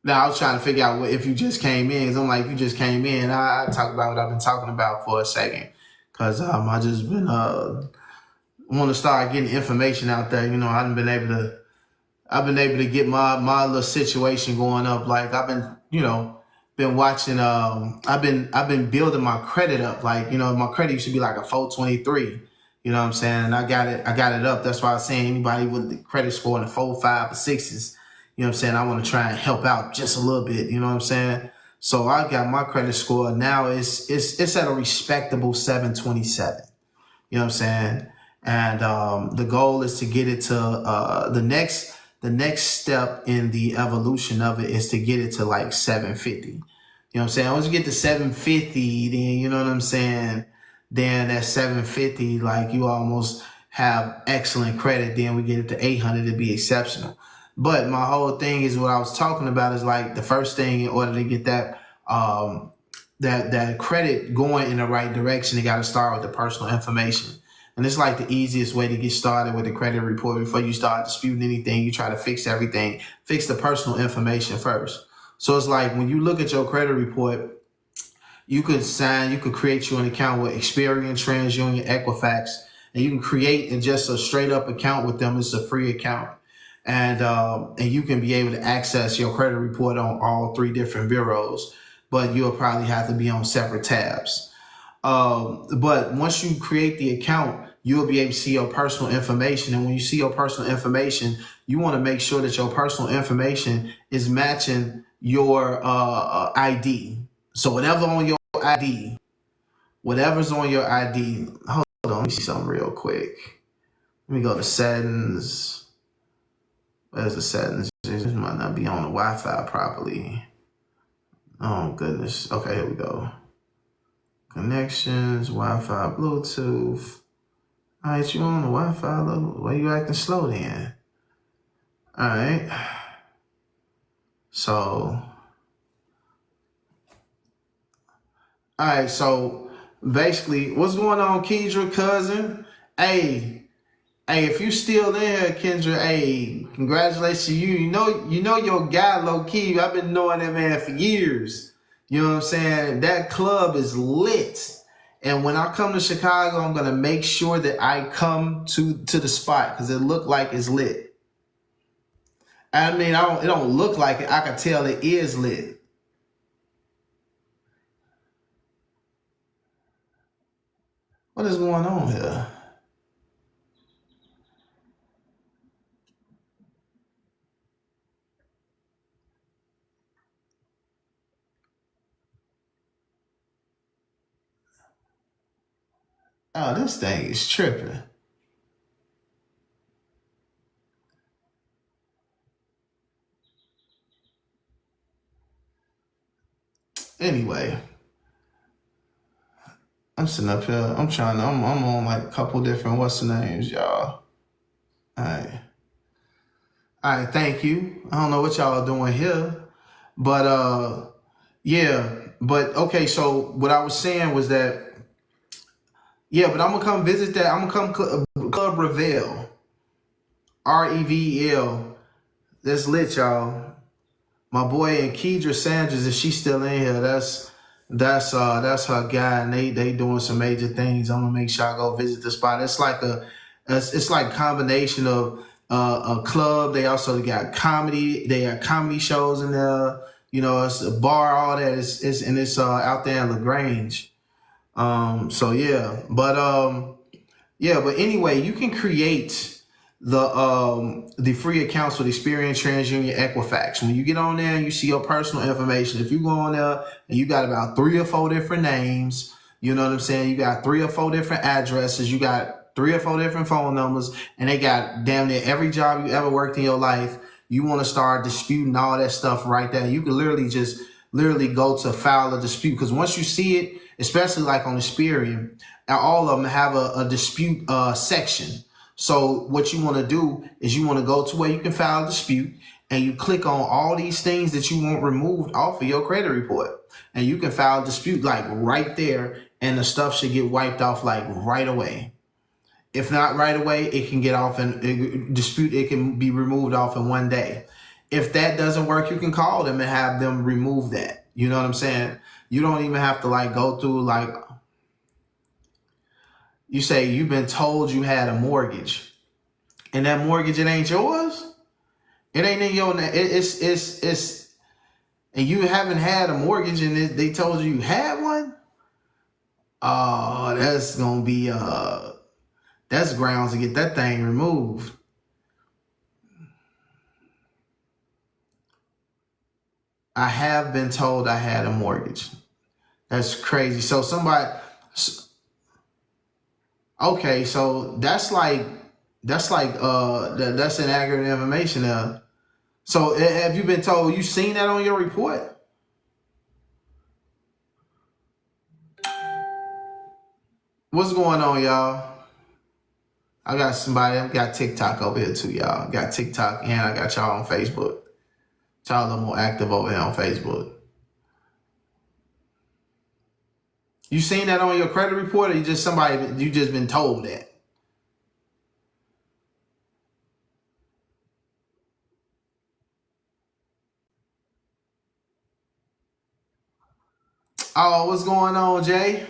Now I was trying to figure out if you just came in. Cause I'm like, you just came in. I talk about what I've been talking about for a second, cause I just been want to start getting information out there. You know, I've been able to get my little situation going up. Like I've been, been watching. I've been building my credit up. Like, my credit used to be like a 423. You know what I'm saying? And I got it up. That's why I was saying anybody with the credit score in the 4, 5, or 6s. You know what I'm saying? I want to try and help out just a little bit. You know what I'm saying? So I got my credit score now. It's at a respectable 727. You know what I'm saying? And the goal is to get it to the next step in the evolution of it is to get it to like 750. You know what I'm saying? Once you get to 750, then you know what I'm saying? Then at 750, like you almost have excellent credit. Then we get it to 800 to be exceptional. But my whole thing is what I was talking about is like the first thing in order to get that that credit going in the right direction, you got to start with the personal information. And it's like the easiest way to get started with the credit report. Before you start disputing anything, you try to fix everything, fix the personal information first. So it's like when you look at your credit report, you could create you an account with Experian, TransUnion, Equifax, and you can create just a straight up account with them. It's a free account. And you can be able to access your credit report on all 3 different bureaus, but you'll probably have to be on separate tabs. But once you create the account, you'll be able to see your personal information. And when you see your personal information, you want to make sure that your personal information is matching your ID. So whatever on your ID, whatever's on your ID. Hold on, let me see something real quick. Let me go to settings. Where's the settings? This might not be on the Wi-Fi properly. Oh goodness. Okay, here we go. Connections, Wi-Fi, Bluetooth. All right, you on the Wi-Fi? Why you acting slow then? All right. So, all right. So basically, what's going on, Kendra, cousin? Hey, if you still in here, Kendra, hey, congratulations to you. You know your guy, low key. I've been knowing that man for years. You know what I'm saying? That club is lit. And when I come to Chicago, I'm gonna make sure that I come to the spot because it looked like it's lit. I mean, it don't look like it. I can tell it is lit. What is going on here? Oh, this thing is tripping. Anyway, I'm sitting up here. I'm on like a couple different what's the names, y'all. All right. All right, thank you. I don't know what y'all are doing here. But yeah. But okay, so what I was saying was that yeah, but I'm gonna come visit that. I'm gonna come Club Revel. REVEL. That's lit, y'all. My boy and Kedra Sanders, if she's still in here, that's her guy, and they doing some major things. I'm gonna make sure I go visit the spot. It's like a combination of a club. They also got comedy. They have comedy shows in there. You know, it's a bar, all that. It's out there in LaGrange. So yeah, but anyway, you can create the free accounts with Experian, TransUnion, Equifax. When you get on there and you see your personal information, if you go on there and you got about 3 or 4 different names, you know what I'm saying? You got 3 or 4 different addresses, you got 3 or 4 different phone numbers, and they got damn near every job you ever worked in your life. You want to start disputing all that stuff right there. You can literally go to file a dispute, because once you see it, especially like on Experian, all of them have a dispute section. So what you want to do is you want to go to where you can file a dispute, and you click on all these things that you want removed off of your credit report, and you can file a dispute like right there, and the stuff should get wiped off like right away. If not right away, it can get off and dispute. It can be removed off in 1 day. If that doesn't work, you can call them and have them remove that. You know what I'm saying? You don't even have to like go through like. You say you've been told you had a mortgage, and that mortgage, it ain't yours. It ain't in your name. It's, and you haven't had a mortgage, and they told you had one. Oh, that's gonna be that's grounds to get that thing removed. I have been told I had a mortgage. That's crazy. So somebody. Okay, so that's inaccurate information there. So have you been told, you seen that on your report? What's going on, y'all? I got TikTok over here too, y'all. I got TikTok, and I got y'all on Facebook. Y'all a little more active over here on Facebook. You seen that on your credit report, or you just been told that? Oh, what's going on, Jay?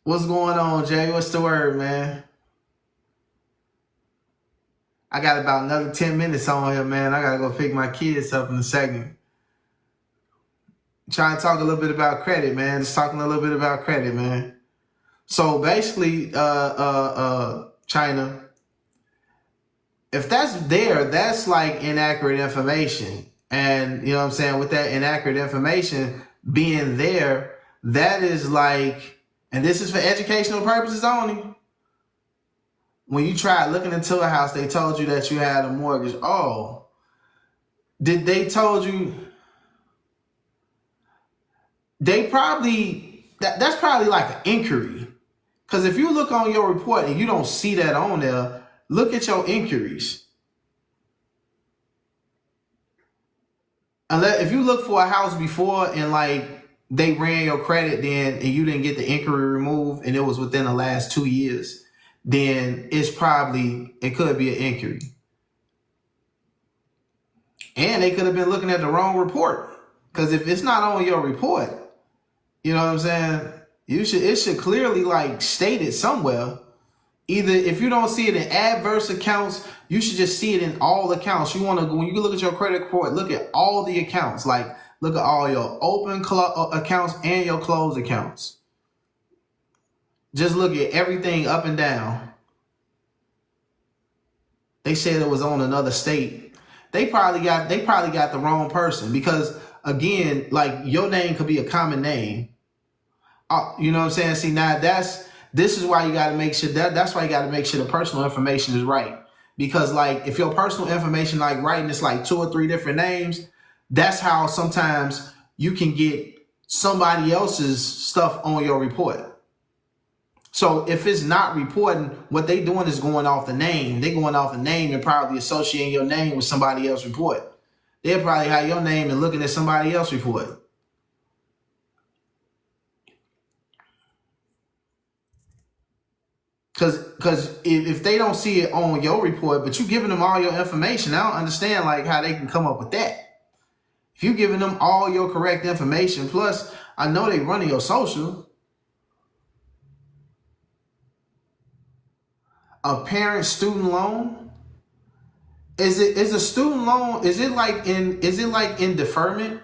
What's going on, Jay? What's the word, man? I got about another 10 minutes on here, man. I gotta go pick my kids up in a second. Trying to talk a little bit about credit, man. Just talking a little bit about credit, man. So basically, China, if that's there, that's like inaccurate information. And you know what I'm saying, with that inaccurate information being there, that is like, and this is for educational purposes only. When you tried looking into a house, they told you that you had a mortgage. Oh, did they told you? They probably, that's probably like an inquiry. Because if you look on your report and you don't see that on there, look at your inquiries. Unless if you look for a house before and like they ran your credit then and you didn't get the inquiry removed and it was within the last 2 years, then it could be an inquiry. And they could have been looking at the wrong report. Because if it's not on your report, you know what I'm saying? It should clearly like state it somewhere. Either if you don't see it in adverse accounts, you should just see it in all accounts. You want to, when you look at your credit report, look at all the accounts. Like look at all your open accounts and your closed accounts. Just look at everything up and down. They said it was on another state. They probably got the wrong person, because again, like your name could be a common name. You know what I'm saying? See, now this is why you got to make sure that's why you got to make sure the personal information is right. Because like if your personal information like right and it's like 2 or 3 different names, that's how sometimes you can get somebody else's stuff on your report. So if it's not reporting, what they doing is going off the name. They going off the name and probably associating your name with somebody else's report. They'll probably have your name and looking at somebody else's report. Because if they don't see it on your report, but you giving them all your information, I don't understand like how they can come up with that. If you giving them all your correct information, plus I know they running your social. A parent student loan? Is a student loan, is it like in deferment?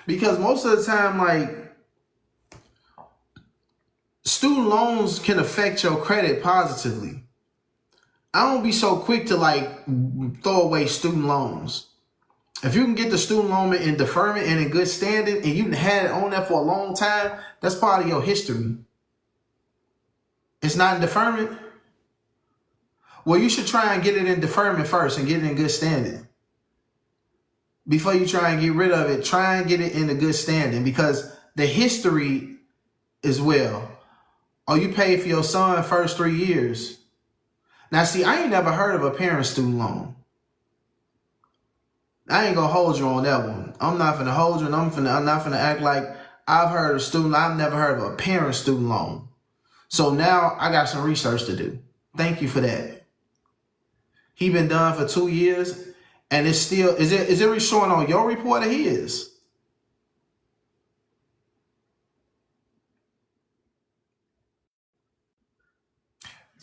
Because most of the time, like student loans can affect your credit positively. I don't be so quick to like throw away student loans. If you can get the student loan in deferment and in good standing, and you had it on there for a long time, that's part of your history. It's not in deferment. Well, you should try and get it in deferment first and get it in good standing. Before you try and get rid of it, try and get it in a good standing, because the history is well. Oh, you paid for your son first 3 years. Now, see, I ain't never heard of a parent student loan. I ain't gonna hold you on that one. I'm not gonna hold you, and I'm not gonna act like I've heard of student. I've never heard of a parent student loan. So now I got some research to do. Thank you for that. He been done for 2 years, and it's still is it showing on your report or his?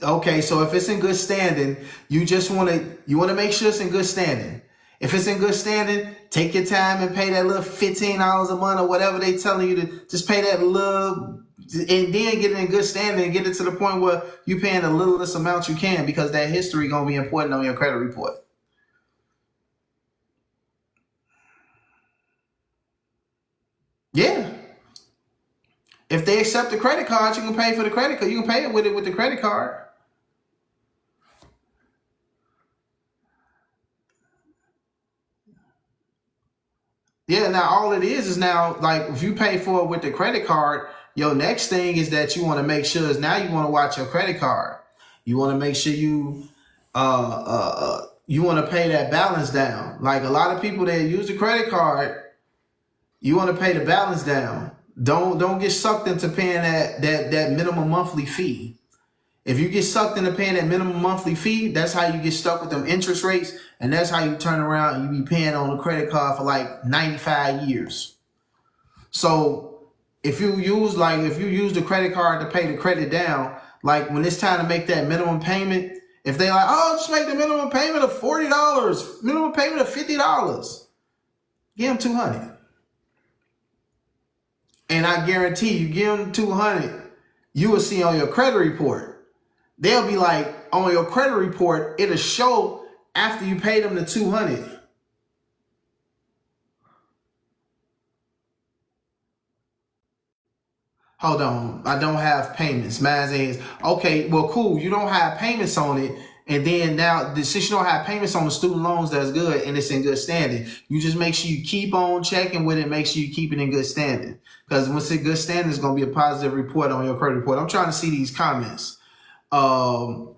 Okay, so if it's in good standing, you want to make sure it's in good standing. If it's in good standing, take your time and pay that little $15 a month or whatever they telling you to just pay that little, and then get it in good standing and get it to the point where you paying the littlest amount you can, because that history gonna be important on your credit report. Yeah. If they accept the credit card, you can pay for the credit card. You can pay it with the credit card. Yeah, now all it is now, like if you pay for it with the credit card, your next thing is that you want to make sure is now you want to watch your credit card. You want to make sure you want to pay that balance down. Like a lot of people that use the credit card, you want to pay the balance down. Don't get sucked into paying that minimum monthly fee. If you get sucked into paying that minimum monthly fee, that's how you get stuck with them interest rates, and that's how you turn around and you be paying on a credit card for like 95 years. So if you use the credit card to pay the credit down, like when it's time to make that minimum payment, if they like, oh, just make the minimum payment of $40, minimum payment of $50, give them $200. And I guarantee you, give them $200, you will see on your credit report they'll be like, on your credit report, it'll show after you pay them the 200. Hold on, I don't have payments. Mine is, okay, well, cool. You don't have payments on it. And then now, since you don't have payments on the student loans, that's good and it's in good standing. You just make sure you keep on checking with it. Make sure you keep it in good standing. Because once it's in good standing, it's going to be a positive report on your credit report. I'm trying to see these comments. And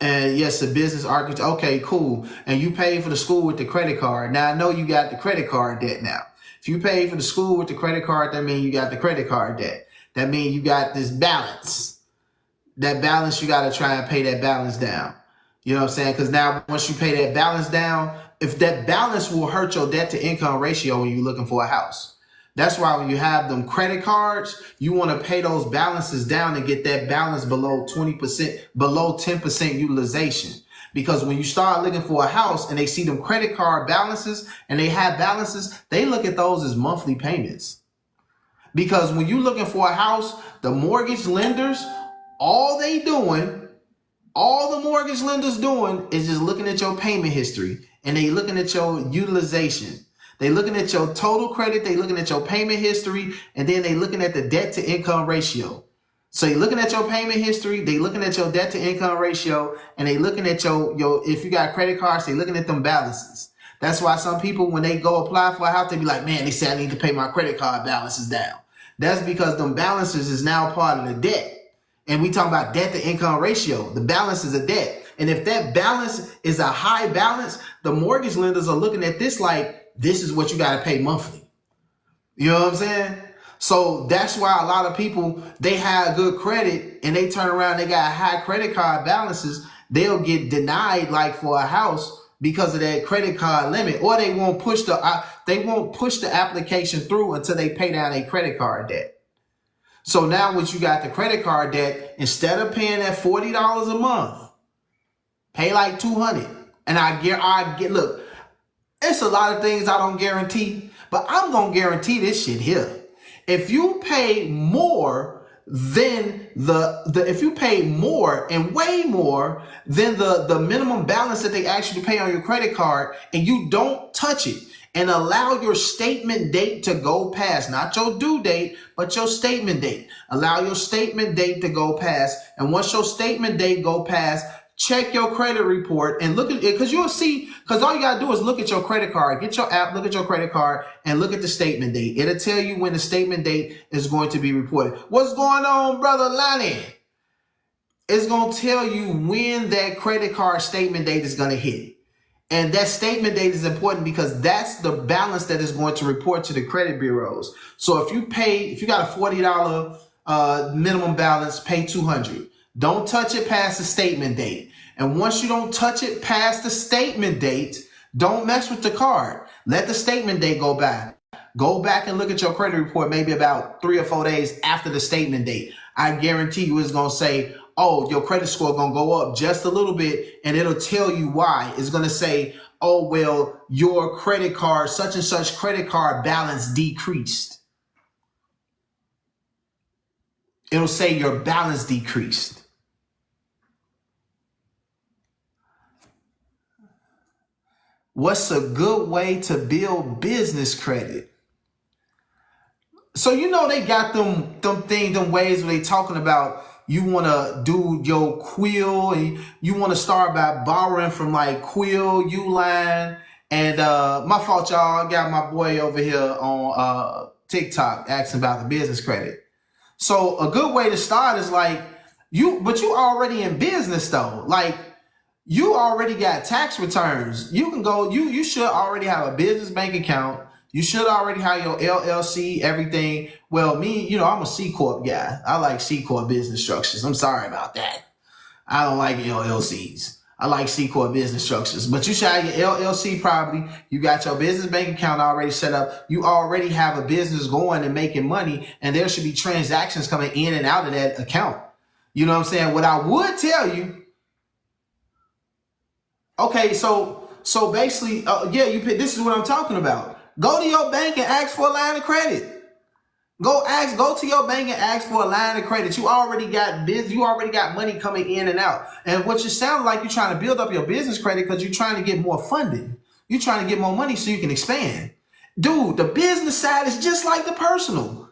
yes, the business architect. Okay, cool. And you paid for the school with the credit card. Now, I know you got the credit card debt now. If you pay for the school with the credit card, that means you got the credit card debt. That means you got this balance. That balance, you got to try and pay that balance down. You know what I'm saying? Because now once you pay that balance down, if that balance will hurt your debt to income ratio when you're looking for a house. That's why when you have them credit cards, you want to pay those balances down and get that balance below 20%, below 10% utilization. Because when you start looking for a house and they see them credit card balances and they have balances, they look at those as monthly payments. Because when you're looking for a house, the mortgage lenders, all the mortgage lenders doing is just looking at your payment history and they looking at your utilization. They looking at your total credit, they looking at your payment history, and then they looking at the debt to income ratio. So you're looking at your payment history, they looking at your debt to income ratio, and they looking at your if you got credit cards, they looking at them balances. That's why some people, when they go apply for a house, they be like, man, they say I need to pay my credit card balances down. That's because them balances is now part of the debt. And we talk about debt to income ratio. The balance is a debt. And if that balance is a high balance, the mortgage lenders are looking at this like, this is what you got to pay monthly. You know what I'm saying? So that's why a lot of people, they have good credit and they turn around, they got high credit card balances. They'll get denied like for a house because of that credit card limit, or they won't push the application through until they pay down a credit card debt. So now once you got the credit card debt, instead of paying that $40 a month, pay like $200. And I get, look, it's a lot of things I don't guarantee, but I'm going to guarantee this shit here. If you pay more than if you pay more and way more than the minimum balance that they ask you to pay on your credit card, and you don't touch it and allow your statement date to go past, not your due date, but your statement date. Allow your statement date to go past. And once your statement date go past, check your credit report and look at it, because you'll see, because all you got to do is look at your credit card, get your app, look at your credit card and look at the statement date. It'll tell you when the statement date is going to be reported. What's going on, brother Lonnie? It's going to tell you when that credit card statement date is going to hit. And that statement date is important because that's the balance that is going to report to the credit bureaus. So if you got a $40 minimum balance, pay $200. Don't touch it past the statement date. And once you don't touch it past the statement date, don't mess with the card. Let the statement date go by. Go back and look at your credit report maybe about 3 or 4 days after the statement date. I guarantee you it's going to say, oh, your credit score is going to go up just a little bit, and it'll tell you why. It's going to say, oh, well, your credit card, such and such credit card balance decreased. It'll say your balance decreased. What's a good way to build business credit? So, you know, they got them ways where they talking about you want to do your Quill and you want to start by borrowing from like Quill, Uline. And my fault, y'all. I got my boy over here on TikTok asking about the business credit. So a good way to start is like but you already in business though. Like, you already got tax returns. You can go, you should already have a business bank account. You should already have your LLC, everything. Well, me, you know, I'm a C Corp guy. I like C Corp business structures. I'm sorry about that. I don't like LLCs. I like C Corp business structures. But you should have your LLC probably. You got your business bank account already set up. You already have a business going and making money. And there should be transactions coming in and out of that account. You know what I'm saying? What I would tell you, okay, so basically, this is what I'm talking about. Go to your bank and ask for a line of credit. Go to your bank and ask for a line of credit. You already got business. You already got money coming in and out. And what you sound like, you're trying to build up your business credit because you're trying to get more funding. You're trying to get more money so you can expand. Dude, the business side is just like the personal.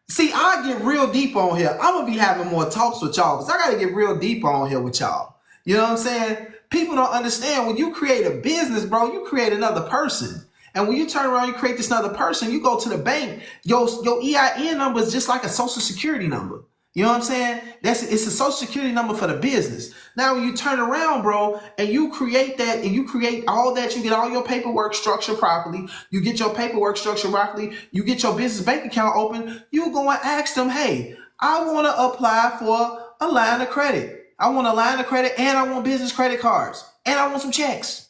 See, I get real deep on here. I'm going to be having more talks with y'all because I got to get real deep on here with y'all. You know what I'm saying? People don't understand when you create a business, bro, you create another person. And when you turn around, you create this another person, you go to the bank, your EIN number is just like a social security number. You know what I'm saying? It's a social security number for the business. Now, when you turn around, bro, and you create that and you create all that, you get all your paperwork structured properly. You get your paperwork structured properly. You get your business bank account open. You go and ask them, hey, I want to apply for a line of credit. I want a line of credit and I want business credit cards and I want some checks.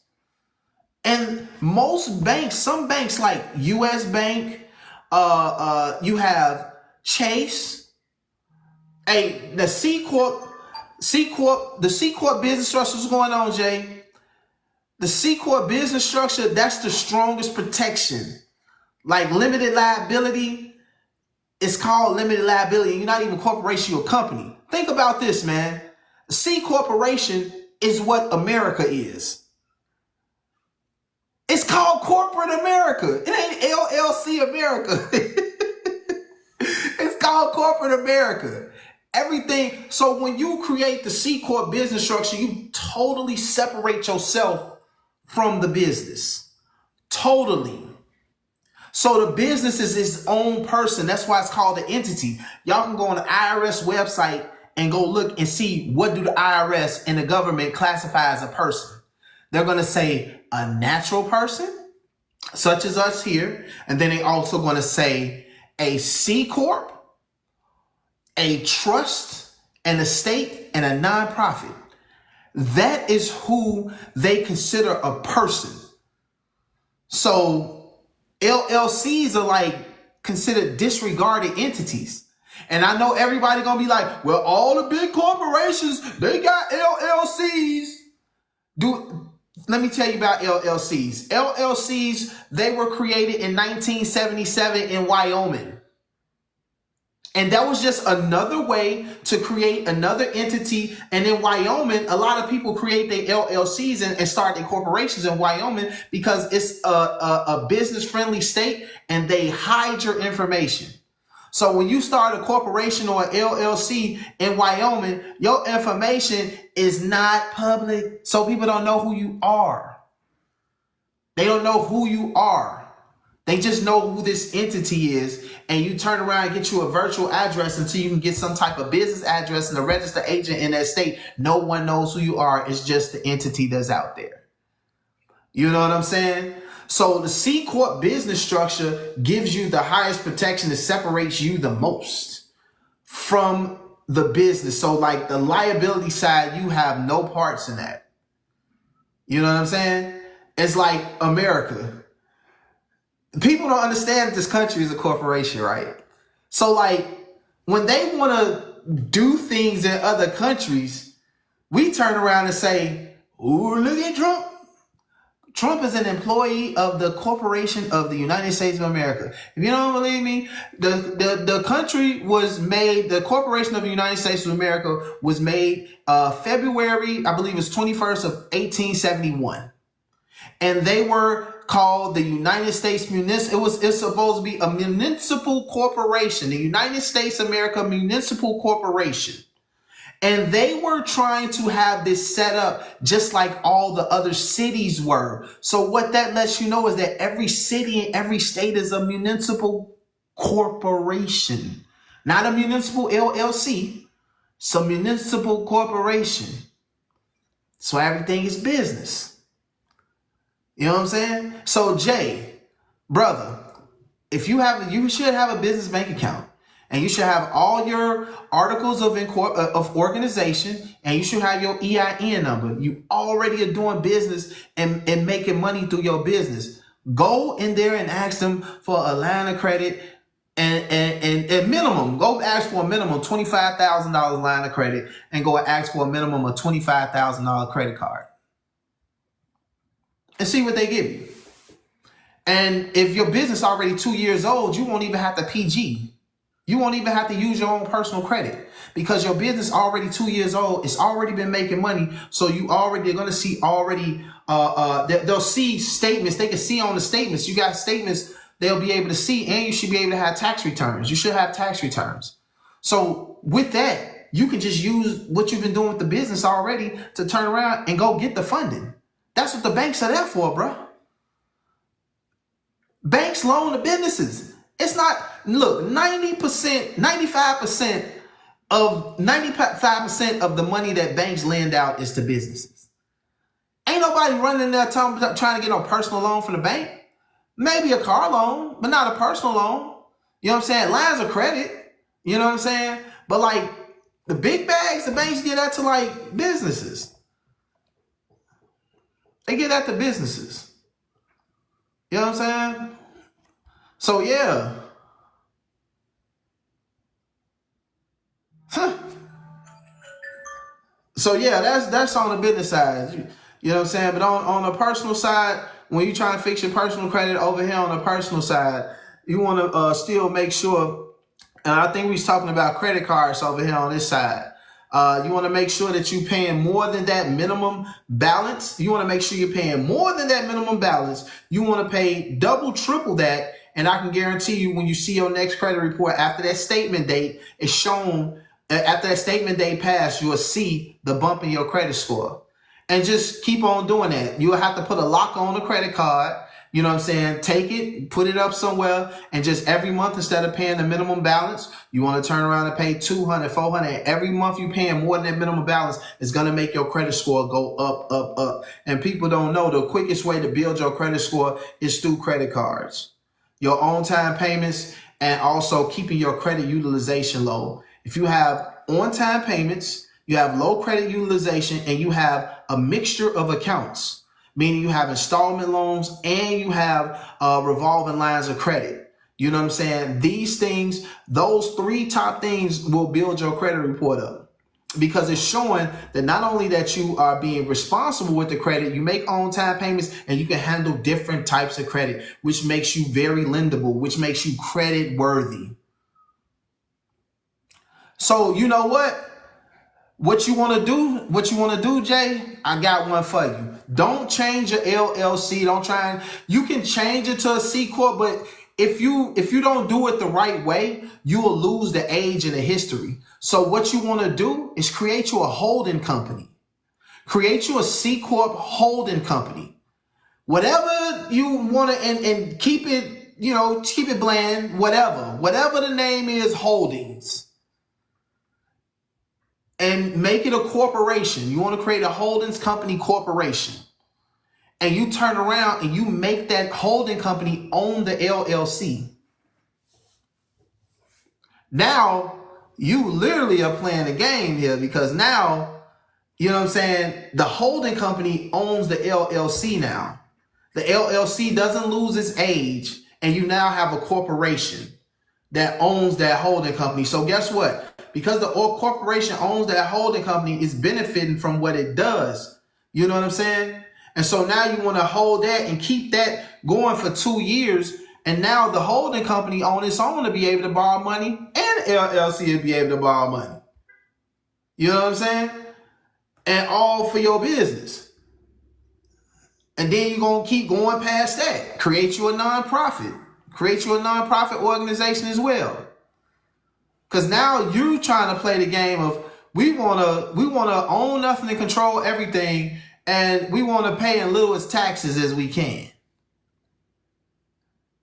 And most banks, some banks like US Bank, you have Chase, the C Corp, the C Corp business structure. What's going on, Jay? The C Corp business structure, that's the strongest protection. Like limited liability, it's called limited liability. You're not even a corporation, you're a company. Think about this, man. A C Corporation is what America is. It's called corporate America. It ain't LLC America. It's called corporate America. Everything. So when you create the C Corp business structure, you totally separate yourself from the business. Totally. So the business is its own person. That's why it's called an entity. Y'all can go on the IRS website and go look and see what do the IRS and the government classify as a person. They're going to say a natural person, such as us here. And then they're also going to say a C Corp, a trust, an estate, and a nonprofit. That is who they consider a person. So LLCs are like considered disregarded entities. And I know everybody going to be like, well, all the big corporations, they got LLCs. Let me tell you about LLCs. LLCs, they were created in 1977 in Wyoming. And that was just another way to create another entity. And in Wyoming, a lot of people create their LLCs and start their corporations in Wyoming because it's a business-friendly state and they hide your information. So when you start a corporation or an LLC in Wyoming, your information is not public. So people don't know who you are. They don't know who you are. They just know who this entity is. And you turn around and get you a virtual address until you can get some type of business address and a registered agent in that state. No one knows who you are. It's just the entity that's out there. You know what I'm saying? So the C Corp business structure gives you the highest protection. That separates you the most from the business. So like the liability side, you have no parts in that. You know what I'm saying? It's like America. People don't understand that this country is a corporation, right? So like when they want to do things in other countries, we turn around and say, ooh, look at Trump. Trump is an employee of the Corporation of the United States of America. If you don't believe me, the country was made, the Corporation of the United States of America was made February, I believe it was 21st of 1871. And they were called the United States Municipal, it's supposed to be a municipal corporation, the United States of America Municipal Corporation. And they were trying to have this set up just like all the other cities were. So what that lets you know is that every city and every state is a municipal corporation, not a municipal LLC. It's a municipal corporation. So everything is business. You know what I'm saying? So Jay, brother, you should have a business bank account. And you should have all your articles of organization, and you should have your EIN number. You already are doing business and making money through your business. Go in there and ask them for a line of credit and minimum. Go ask for a minimum $25,000 line of credit and go ask for a minimum of $25,000 credit card. And see what they give you. And if your business already 2 years old, you won't even have to PG. You won't even have to use your own personal credit because your business already 2 years old. It's already been making money. So you already are going to see already, they'll see statements. They can see on the statements. You got statements they'll be able to see, and you should be able to have tax returns. You should have tax returns. So with that, you can just use what you've been doing with the business already to turn around and go get the funding. That's what the banks are there for, bro. Banks loan to businesses. It's not, look, 95% of the money that banks lend out is to businesses. Ain't nobody running there trying to get no personal loan from the bank. Maybe a car loan, but not a personal loan. You know what I'm saying? Lines of credit. You know what I'm saying? But like the big bags, the banks give that to like businesses. They give that to businesses. You know what I'm saying? So yeah. So yeah, that's on the business side. You know what I'm saying? But on the personal side, when you're trying to fix your personal credit over here on the personal side, you want to still make sure, and I think we was talking about credit cards over here on this side. You want to make sure that you're paying more than that minimum balance. You want to make sure you're paying more than that minimum balance. You want to pay double, triple that. And I can guarantee you when you see your next credit report after that statement date is shown, after that statement date passed, you will see the bump in your credit score. And just keep on doing that. You'll have to put a lock on the credit card. You know what I'm saying? Take it, put it up somewhere, and just every month, instead of paying the minimum balance, you want to turn around and pay $200, $400. Every month you paying more than that minimum balance is going to make your credit score go up, up, up. And people don't know the quickest way to build your credit score is through credit cards. Your on-time payments, and also keeping your credit utilization low. If you have on-time payments, you have low credit utilization, and you have a mixture of accounts, meaning you have installment loans and you have revolving lines of credit. You know what I'm saying? These things, those three top things will build your credit report up, because it's showing that not only that you are being responsible with the credit, you make on-time payments, and you can handle different types of credit, which makes you very lendable, which makes you credit worthy. So you know what? What you want to do, Jay? I got one for you. Don't change your LLC. Don't try and, you can change it to a C Corp, but if you don't do it the right way, you will lose the age and the history. So what you want to do is create you a holding company. Create you a C Corp holding company. Whatever you want to, and keep it, keep it bland, whatever the name is, holdings. And make it a corporation. You want to create a holdings company corporation. And you turn around and you make that holding company own the LLC. Now, you literally are playing a game here, because now, you know what I'm saying, the holding company owns the LLC now. The LLC doesn't lose its age, and you now have a corporation that owns that holding company. So guess what? Because the corporation owns that holding company, is benefiting from what it does. You know what I'm saying? And so now you want to hold that and keep that going for 2 years. And now the holding company on its own to be able to borrow money, and LLC to be able to borrow money. You know what I'm saying? And all for your business. And then you're going to keep going past that. Create you a nonprofit. Create you a nonprofit organization as well. Because now you're trying to play the game of, we want to own nothing and control everything, and we want to pay as little as taxes as we can.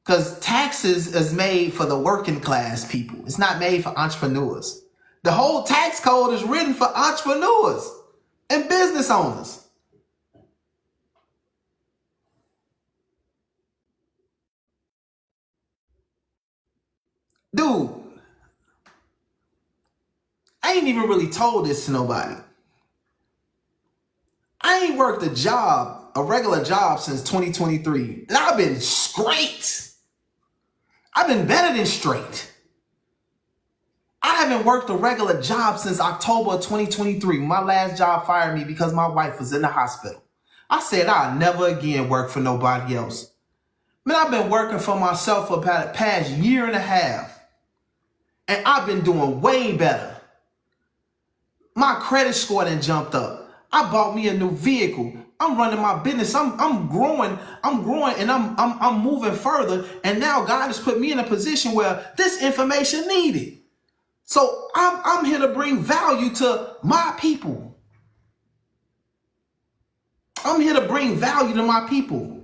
Because taxes is made for the working class people. It's not made for entrepreneurs. The whole tax code is written for entrepreneurs and business owners. Dude, I ain't even really told this to nobody. I ain't worked a regular job since 2023. And I've been straight. I've been better than straight. I haven't worked a regular job since October of 2023. My last job fired me because my wife was in the hospital. I said I'll never again work for nobody else. Man, I've been working for myself for about the past year and a half. And I've been doing way better. My credit score done jumped up. I bought me a new vehicle. I'm running my business. I'm growing, and I'm moving further. And now God has put me in a position where this information needed. So I'm here to bring value to my people. I'm here to bring value to my people.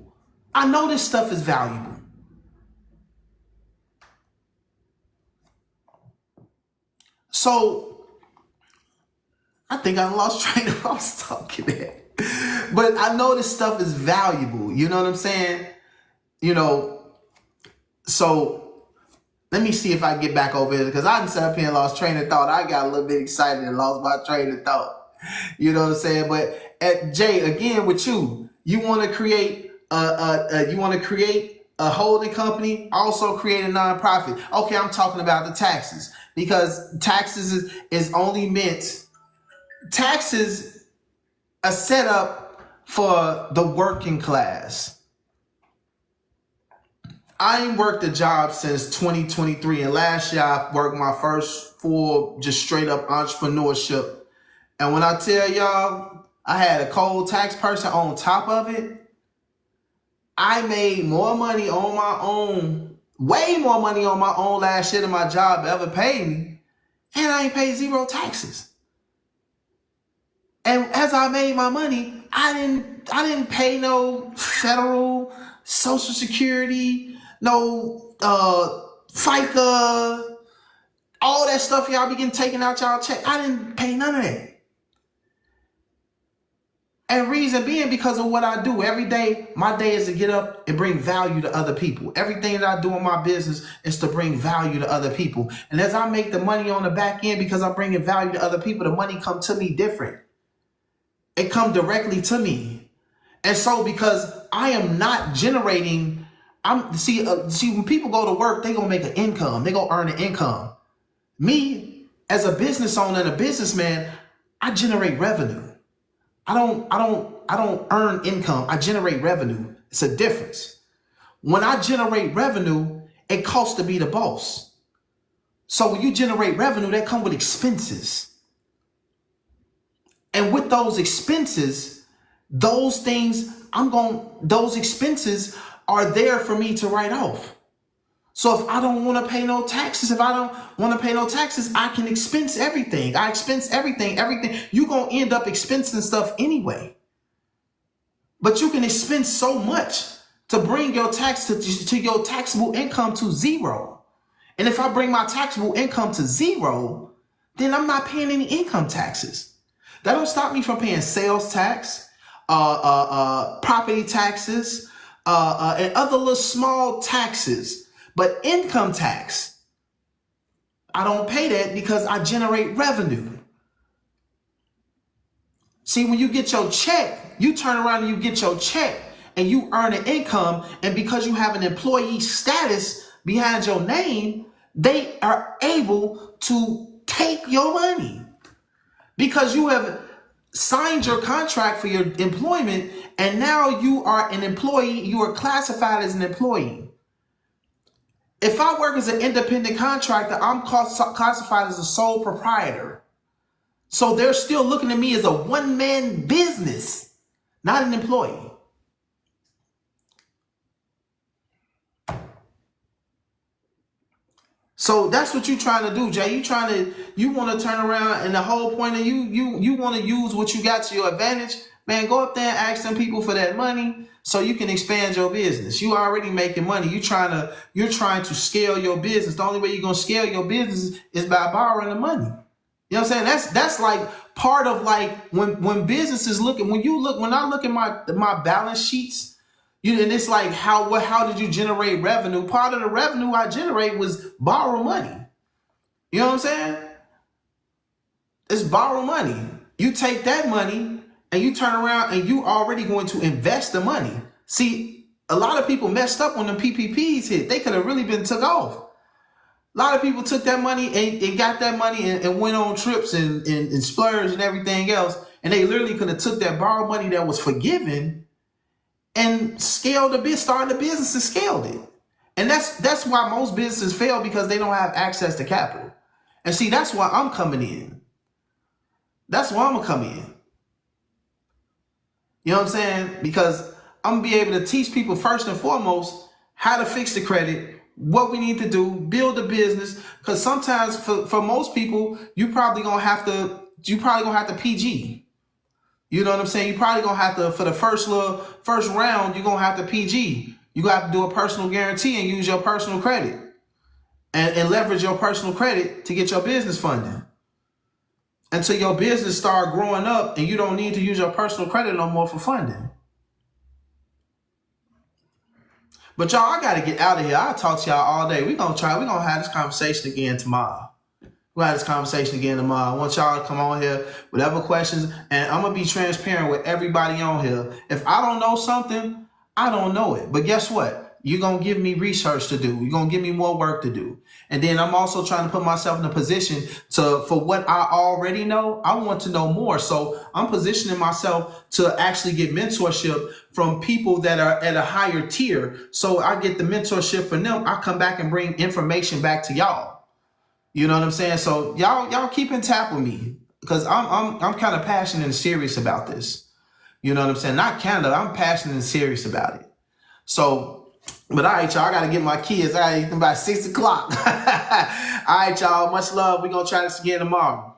I know this stuff is valuable. So I think I lost train of what I was talking at. But I know this stuff is valuable. You know what I'm saying? You know, so let me see if I can get back over here, because I didn't sit up here and lost train of thought. I got a little bit excited and lost my train of thought. You know what I'm saying? But Jay, again, with you want to create a holding company, also create a nonprofit. Okay, I'm talking about the taxes, because taxes is only meant, taxes are set up for the working class. I ain't worked a job since 2023, and last year I worked my first full, just straight up entrepreneurship. And when I tell y'all, I had a cold tax person on top of it, I made more money on my own, way more money on my own last year than my job ever paid me. And I ain't paid zero taxes. And as I made my money, I didn't pay no federal, Social Security, no FICA, all that stuff y'all be getting taken out y'all check. I didn't pay none of that. And reason being, because of what I do every day. My day is to get up and bring value to other people. Everything that I do in my business is to bring value to other people. And as I make the money on the back end, because I'm bringing value to other people, the money come to me different. It come directly to me. And so because I am not generating, see when people go to work, they gonna make an income. They gonna earn an income. Me, as a business owner and a businessman, I generate revenue. I don't earn income. I generate revenue. It's a difference. When I generate revenue, it costs to be the boss. So when you generate revenue, that comes with expenses. And with those expenses, those expenses are there for me to write off. So if I don't want to pay no taxes, I can expense everything. I expense everything. You're going to end up expensing stuff anyway. But you can expense so much to bring your tax to your taxable income to zero. And if I bring my taxable income to zero, then I'm not paying any income taxes. That don't stop me from paying sales tax, property taxes, and other little small taxes. But income tax, I don't pay that because I generate revenue. See, when you get your check, you turn around and you get your check and you earn an income. And because you have an employee status behind your name, they are able to take your money because you have signed your contract for your employment. And now you are an employee. You are classified as an employee. If I work as an independent contractor, I'm classified as a sole proprietor. So they're still looking at me as a one-man business, not an employee. So that's what you're trying to do, Jay. You want to turn around, and the whole point of you want to use what you got to your advantage. Man, go up there and ask them people for that money so you can expand your business. You already making money. You're trying to scale your business. The only way you're gonna scale your business is by borrowing the money. You know what I'm saying? That's like part of like when businesses when I look at my balance sheets, and it's like how did you generate revenue? Part of the revenue I generate was borrow money. You know what I'm saying? It's borrow money. You take that money and you turn around and you already going to invest the money. See, a lot of people messed up when the PPPs hit. They could have really been took off. A lot of people took that money and got that money and went on trips and splurged and everything else. And they literally could have took that borrowed money that was forgiven and started the business and scaled it. And that's why most businesses fail, because they don't have access to capital. And see, that's why I'm coming in. That's why I'm going to come in. You know what I'm saying? Because I'm going to be able to teach people first and foremost how to fix the credit, what we need to do, build a business. Because sometimes for most people, you probably going to have to PG. You know what I'm saying? You probably going to have to, for the first round, you're going to have to PG. You got to do a personal guarantee and use your personal credit and leverage your personal credit to get your business funding. Until your business start growing up and you don't need to use your personal credit no more for funding. But y'all, I got to get out of here. I'll talk to y'all all day. We're going to have this conversation again tomorrow. We'll have this conversation again tomorrow. I want y'all to come on here, whatever questions, and I'm going to be transparent with everybody on here. If I don't know something, I don't know it. But guess what? You're going to give me research to do. You're going to give me more work to do. And then I'm also trying to put myself in a position for what I already know, I want to know more. So I'm positioning myself to actually get mentorship from people that are at a higher tier. So I get the mentorship from them. I come back and bring information back to y'all. You know what I'm saying? So y'all keep in tap with me because I'm kind of passionate and serious about this. You know what I'm saying? Not kind of, I'm passionate and serious about it. So, but all right, y'all, I got to get my kids. I got to eat them by 6 o'clock. All right, y'all, much love. We're going to try this again tomorrow.